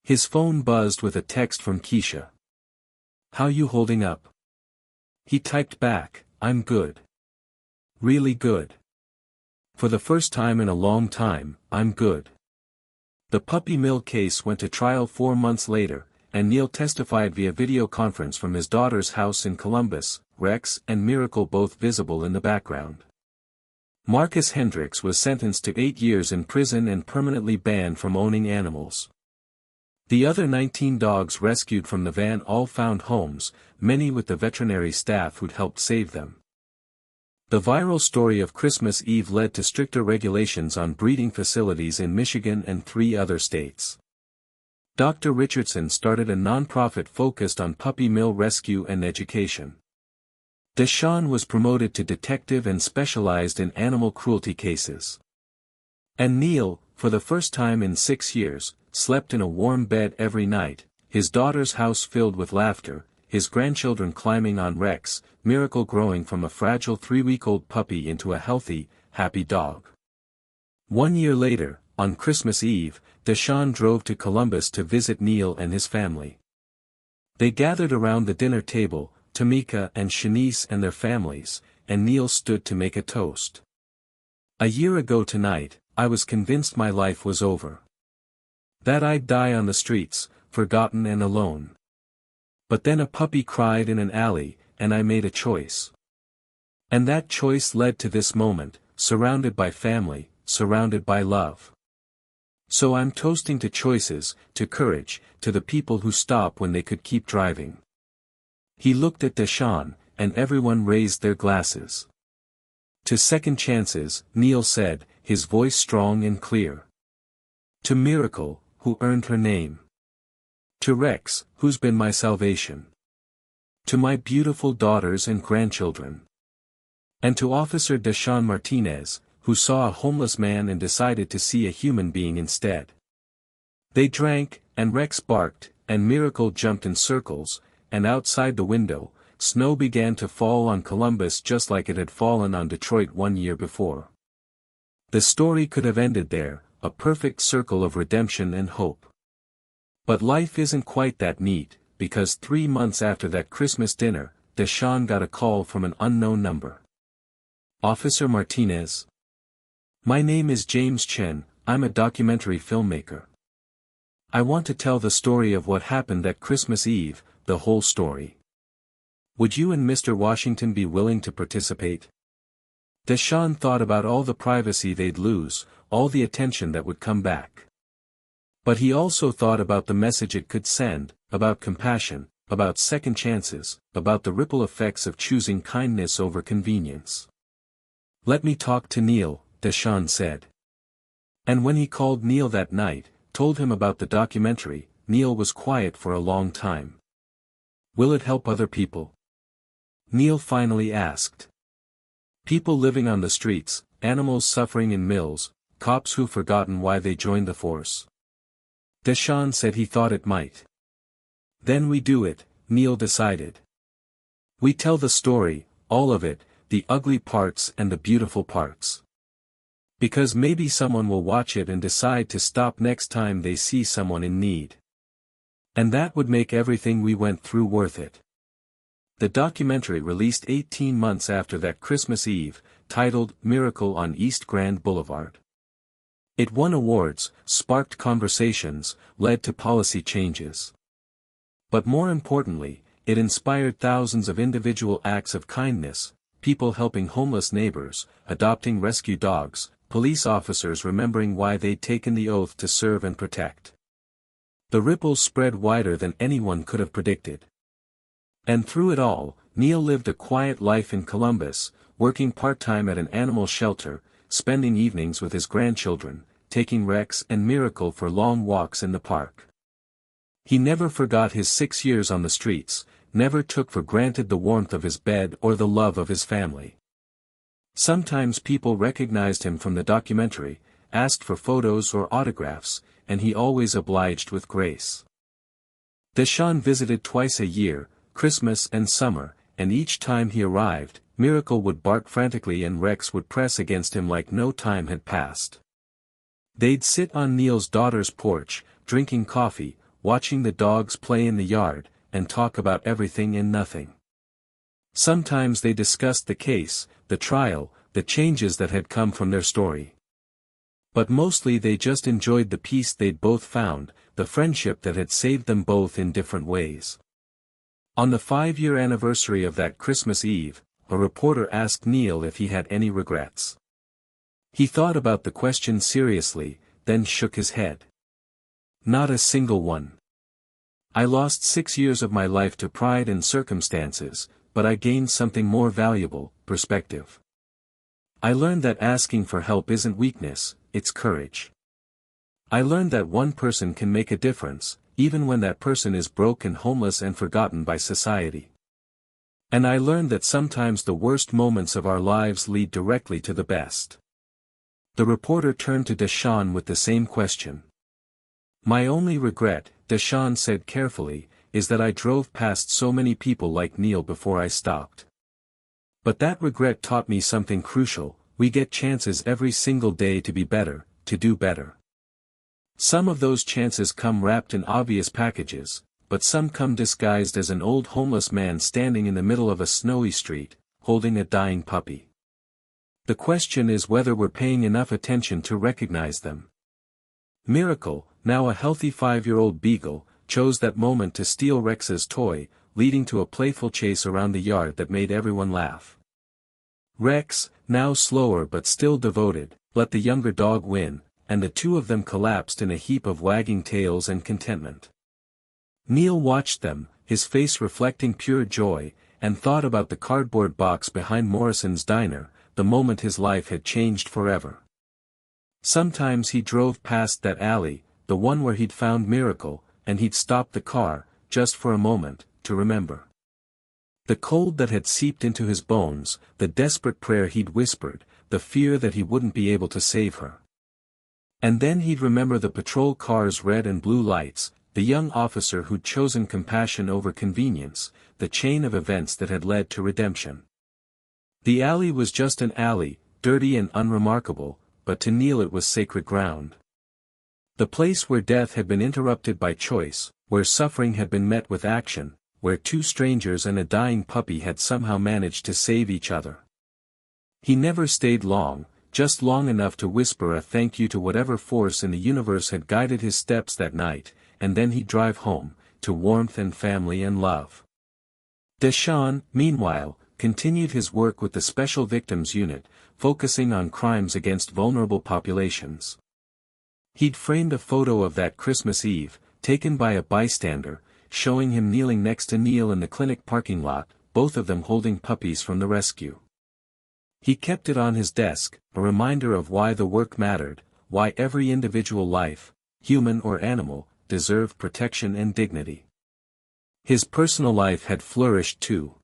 Speaker 1: His phone buzzed with a text from Keisha. "How you holding up?" He typed back, "I'm good. Really good. For the first time in a long time, I'm good." The puppy mill case went to trial 4 months later, and Neil testified via video conference from his daughter's house in Columbus, Rex and Miracle both visible in the background. Marcus Hendricks was sentenced to 8 years in prison and permanently banned from owning animals. The other 19 dogs rescued from the van all found homes, many with the veterinary staff who'd helped save them. The viral story of Christmas Eve led to stricter regulations on breeding facilities in Michigan and 3 other states. Dr. Richardson started a nonprofit focused on puppy mill rescue and education. Deshawn was promoted to detective and specialized in animal cruelty cases. And Neil, for the first time in 6 years, slept in a warm bed every night, his daughter's house filled with laughter, his grandchildren climbing on Rex, Miracle growing from a fragile 3-week-old puppy into a healthy, happy dog. 1 year later, on Christmas Eve, Deshawn drove to Columbus to visit Neil and his family. They gathered around the dinner table, Tamika and Shanice and their families, and Neil stood to make a toast. "A year ago tonight, I was convinced my life was over. That I'd die on the streets, forgotten and alone. But then a puppy cried in an alley, and I made a choice. And that choice led to this moment, surrounded by family, surrounded by love. So I'm toasting to choices, to courage, to the people who stop when they could keep driving." He looked at Deshawn, and everyone raised their glasses. "To second chances," Neil said, his voice strong and clear. To Miracle, who earned her name. To Rex, who's been my salvation. To my beautiful daughters and grandchildren. And to Officer Deshaun Martinez, who saw a homeless man and decided to see a human being instead. They drank, and Rex barked, and Miracle jumped in circles, and outside the window, snow began to fall on Columbus just like it had fallen on Detroit 1 year before. The story could have ended there, a perfect circle of redemption and hope. But life isn't quite that neat, because 3 months after that Christmas dinner, Deshaun got a call from an unknown number. Officer Martinez. My name is James Chen, I'm a documentary filmmaker. I want to tell the story of what happened that Christmas Eve, the whole story. Would you and Mr. Washington be willing to participate? Deshaun thought about all the privacy they'd lose, all the attention that would come back. But he also thought about the message it could send, about compassion, about second chances, about the ripple effects of choosing kindness over convenience. Let me talk to Neil, Deshaun said. And when he called Neil that night, told him about the documentary, Neil was quiet for a long time. Will it help other people? Neil finally asked. People living on the streets, animals suffering in mills, cops who've forgotten why they joined the force. Deshaun said he thought it might. Then we do it, Neil decided. We tell the story, all of it, the ugly parts and the beautiful parts. Because maybe someone will watch it and decide to stop next time they see someone in need. And that would make everything we went through worth it. The documentary released 18 months after that Christmas Eve, titled Miracle on East Grand Boulevard. It won awards, sparked conversations, led to policy changes. But more importantly, it inspired thousands of individual acts of kindness, people helping homeless neighbors, adopting rescue dogs, police officers remembering why they'd taken the oath to serve and protect. The ripples spread wider than anyone could have predicted. And through it all, Neil lived a quiet life in Columbus, working part-time at an animal shelter, spending evenings with his grandchildren, taking Rex and Miracle for long walks in the park. He never forgot his 6 years on the streets, never took for granted the warmth of his bed or the love of his family. Sometimes people recognized him from the documentary, asked for photos or autographs, and he always obliged with grace. Deshaun visited twice a year, Christmas and summer, and each time he arrived, Miracle would bark frantically and Rex would press against him like no time had passed. They'd sit on Neil's daughter's porch, drinking coffee, watching the dogs play in the yard, and talk about everything and nothing. Sometimes they discussed the case, the trial, the changes that had come from their story. But mostly they just enjoyed the peace they'd both found, the friendship that had saved them both in different ways. On the 5-year anniversary of that Christmas Eve, a reporter asked Neil if he had any regrets. He thought about the question seriously, then shook his head. Not a single one. I lost 6 years of my life to pride and circumstances, but I gained something more valuable, perspective. I learned that asking for help isn't weakness, it's courage. I learned that one person can make a difference, even when that person is broke and homeless and forgotten by society. And I learned that sometimes the worst moments of our lives lead directly to the best. The reporter turned to Deshaun with the same question. My only regret, Deshaun said carefully, is that I drove past so many people like Neil before I stopped. But that regret taught me something crucial: we get chances every single day to be better, to do better. Some of those chances come wrapped in obvious packages, but some come disguised as an old homeless man standing in the middle of a snowy street, holding a dying puppy. The question is whether we're paying enough attention to recognize them. Miracle, now a healthy 5-year-old beagle, chose that moment to steal Rex's toy, leading to a playful chase around the yard that made everyone laugh. Rex, now slower but still devoted, let the younger dog win, and the two of them collapsed in a heap of wagging tails and contentment. Neil watched them, his face reflecting pure joy, and thought about the cardboard box behind Morrison's diner, the moment his life had changed forever. Sometimes he drove past that alley, the one where he'd found Miracle, and he'd stop the car, just for a moment, to remember. The cold that had seeped into his bones, the desperate prayer he'd whispered, the fear that he wouldn't be able to save her. And then he'd remember the patrol car's red and blue lights, the young officer who'd chosen compassion over convenience, the chain of events that had led to redemption. The alley was just an alley, dirty and unremarkable, but to Neil it was sacred ground. The place where death had been interrupted by choice, where suffering had been met with action, where two strangers and a dying puppy had somehow managed to save each other. He never stayed long, just long enough to whisper a thank you to whatever force in the universe had guided his steps that night, and then he'd drive home, to warmth and family and love. Deshawn, meanwhile, continued his work with the Special Victims Unit, focusing on crimes against vulnerable populations. He'd framed a photo of that Christmas Eve, taken by a bystander, showing him kneeling next to Neil in the clinic parking lot, both of them holding puppies from the rescue. He kept it on his desk, a reminder of why the work mattered, why every individual life, human or animal, deserved protection and dignity. His personal life had flourished too.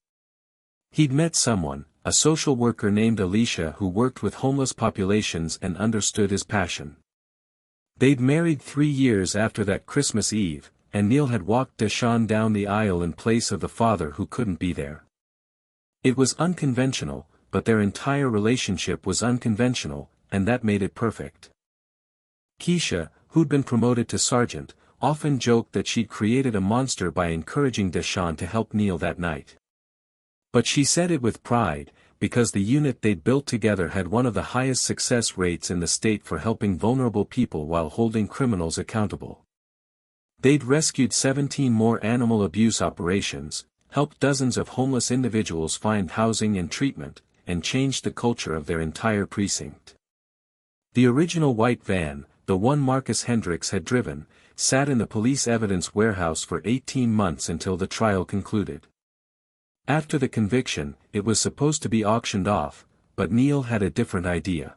Speaker 1: He'd met someone, a social worker named Alicia who worked with homeless populations and understood his passion. They'd married 3 years after that Christmas Eve, and Neil had walked Deshawn down the aisle in place of the father who couldn't be there. It was unconventional, but their entire relationship was unconventional, and that made it perfect. Keisha, who'd been promoted to sergeant, often joked that she'd created a monster by encouraging Deshawn to help Neil that night. But she said it with pride, because the unit they'd built together had one of the highest success rates in the state for helping vulnerable people while holding criminals accountable. They'd rescued 17 more animal abuse operations, helped dozens of homeless individuals find housing and treatment, and changed the culture of their entire precinct. The original white van, the one Marcus Hendricks had driven, sat in the police evidence warehouse for 18 months until the trial concluded. After the conviction, it was supposed to be auctioned off, but Neil had a different idea.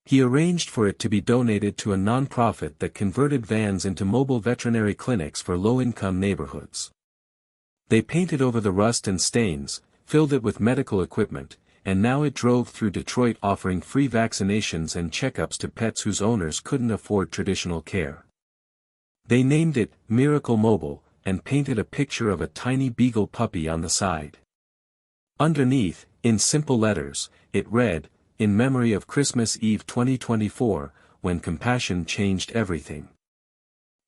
Speaker 1: He arranged for it to be donated to a non-profit that converted vans into mobile veterinary clinics for low-income neighborhoods. They painted over the rust and stains, filled it with medical equipment, and now it drove through Detroit offering free vaccinations and checkups to pets whose owners couldn't afford traditional care. They named it Miracle Mobile, and painted a picture of a tiny beagle puppy on the side. Underneath, in simple letters, it read, "In memory of Christmas Eve 2024, when compassion changed everything."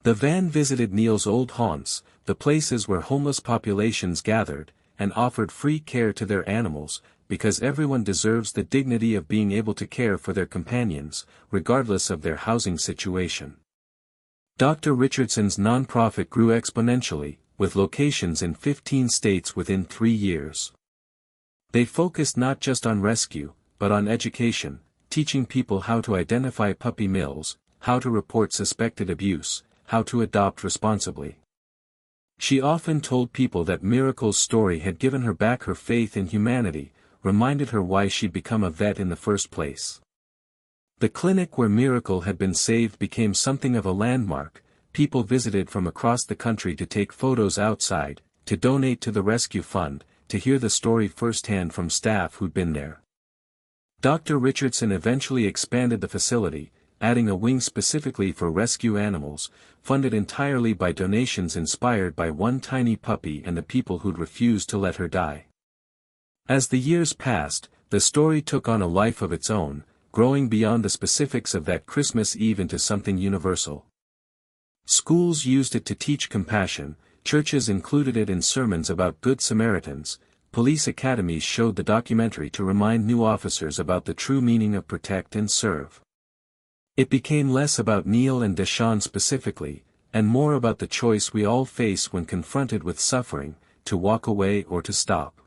Speaker 1: The van visited Neil's old haunts, the places where homeless populations gathered, and offered free care to their animals, because everyone deserves the dignity of being able to care for their companions, regardless of their housing situation. Dr. Richardson's nonprofit grew exponentially, with locations in 15 states within 3 years. They focused not just on rescue, but on education, teaching people how to identify puppy mills, how to report suspected abuse, how to adopt responsibly. She often told people that Miracle's story had given her back her faith in humanity, reminded her why she'd become a vet in the first place. The clinic where Miracle had been saved became something of a landmark. People visited from across the country to take photos outside, to donate to the rescue fund, to hear the story firsthand from staff who'd been there. Dr. Richardson eventually expanded the facility, adding a wing specifically for rescue animals, funded entirely by donations inspired by one tiny puppy and the people who'd refused to let her die. As the years passed, the story took on a life of its own, growing beyond the specifics of that Christmas Eve into something universal. Schools used it to teach compassion, churches included it in sermons about Good Samaritans, police academies showed the documentary to remind new officers about the true meaning of protect and serve. It became less about Neil and Deshawn specifically, and more about the choice we all face when confronted with suffering, to walk away or to stop.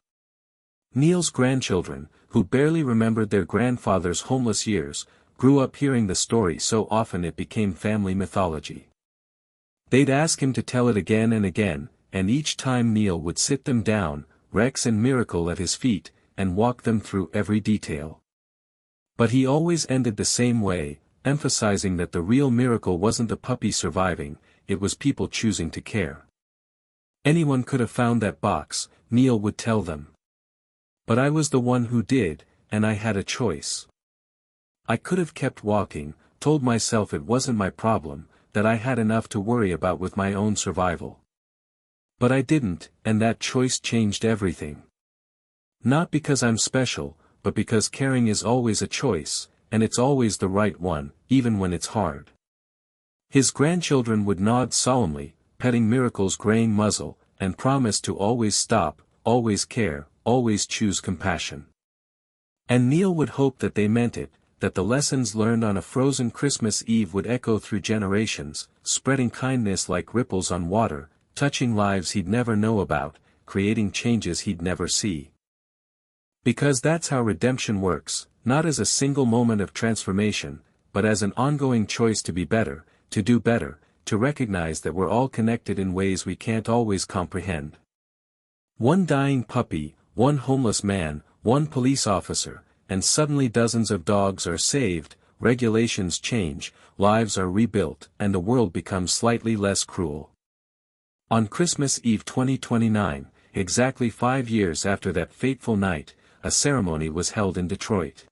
Speaker 1: Neil's grandchildren, who barely remembered their grandfather's homeless years, grew up hearing the story so often it became family mythology. They'd ask him to tell it again and again, and each time Neil would sit them down, Rex and Miracle at his feet, and walk them through every detail. But he always ended the same way, emphasizing that the real miracle wasn't the puppy surviving, it was people choosing to care. Anyone could have found that box, Neil would tell them. But I was the one who did, and I had a choice. I could have kept walking, told myself it wasn't my problem, that I had enough to worry about with my own survival. But I didn't, and that choice changed everything. Not because I'm special, but because caring is always a choice, and it's always the right one, even when it's hard. His grandchildren would nod solemnly, petting Miracle's graying muzzle, and promise to always stop, always care, always choose compassion. And Neil would hope that they meant it, that the lessons learned on a frozen Christmas Eve would echo through generations, spreading kindness like ripples on water, touching lives he'd never know about, creating changes he'd never see. Because that's how redemption works, not as a single moment of transformation, but as an ongoing choice to be better, to do better, to recognize that we're all connected in ways we can't always comprehend. One dying puppy, one homeless man, one police officer, and suddenly dozens of dogs are saved, regulations change, lives are rebuilt, and the world becomes slightly less cruel. On Christmas Eve 2029, exactly 5 years after that fateful night, a ceremony was held in Detroit.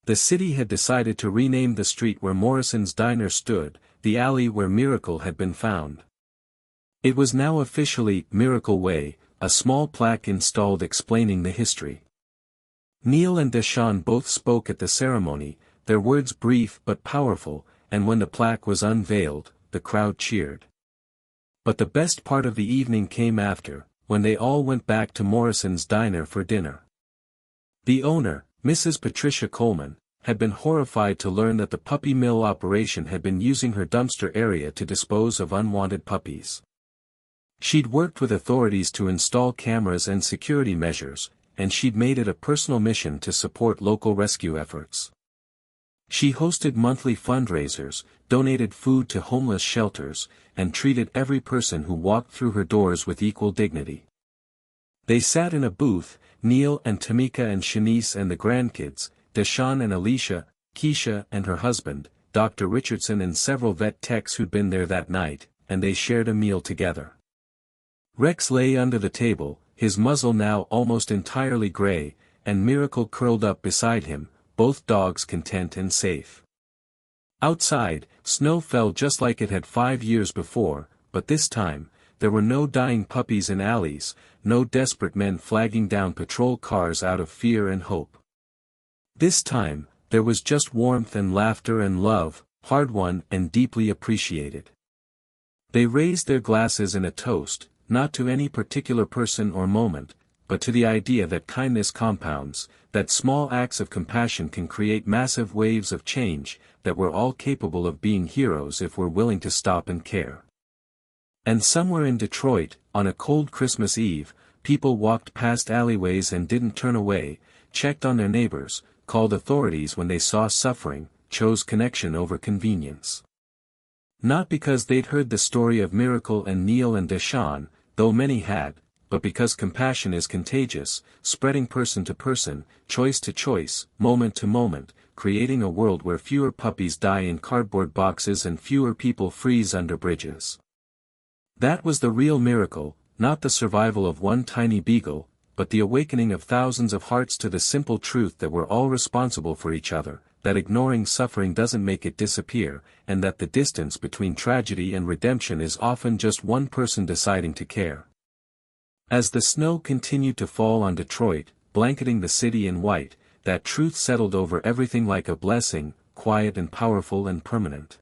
Speaker 1: The city had decided to rename the street where Morrison's Diner stood, the alley where Miracle had been found. It was now officially Miracle Way, a small plaque installed explaining the history. Neil and Deshawn both spoke at the ceremony, their words brief but powerful, and when the plaque was unveiled, the crowd cheered. But the best part of the evening came after, when they all went back to Morrison's Diner for dinner. The owner, Mrs. Patricia Coleman, had been horrified to learn that the puppy mill operation had been using her dumpster area to dispose of unwanted puppies. She'd worked with authorities to install cameras and security measures, and she'd made it a personal mission to support local rescue efforts. She hosted monthly fundraisers, donated food to homeless shelters, and treated every person who walked through her doors with equal dignity. They sat in a booth, Neil and Tamika and Shanice and the grandkids, Deshawn and Alicia, Keisha and her husband, Dr. Richardson and several vet techs who'd been there that night, and they shared a meal together. Rex lay under the table, his muzzle now almost entirely gray, and Miracle curled up beside him, both dogs content and safe. Outside, snow fell just like it had 5 years before, but this time, there were no dying puppies in alleys, no desperate men flagging down patrol cars out of fear and hope. This time, there was just warmth and laughter and love, hard-won and deeply appreciated. They raised their glasses in a toast, not to any particular person or moment, but to the idea that kindness compounds, that small acts of compassion can create massive waves of change, that we're all capable of being heroes if we're willing to stop and care. And somewhere in Detroit, on a cold Christmas Eve, people walked past alleyways and didn't turn away, checked on their neighbors, called authorities when they saw suffering, chose connection over convenience. Not because they'd heard the story of Miracle and Neil and Deshawn, though many had, but because compassion is contagious, spreading person to person, choice to choice, moment to moment, creating a world where fewer puppies die in cardboard boxes and fewer people freeze under bridges. That was the real miracle, not the survival of one tiny beagle, but the awakening of thousands of hearts to the simple truth that we're all responsible for each other, that ignoring suffering doesn't make it disappear, and that the distance between tragedy and redemption is often just one person deciding to care. As the snow continued to fall on Detroit, blanketing the city in white, that truth settled over everything like a blessing, quiet and powerful and permanent.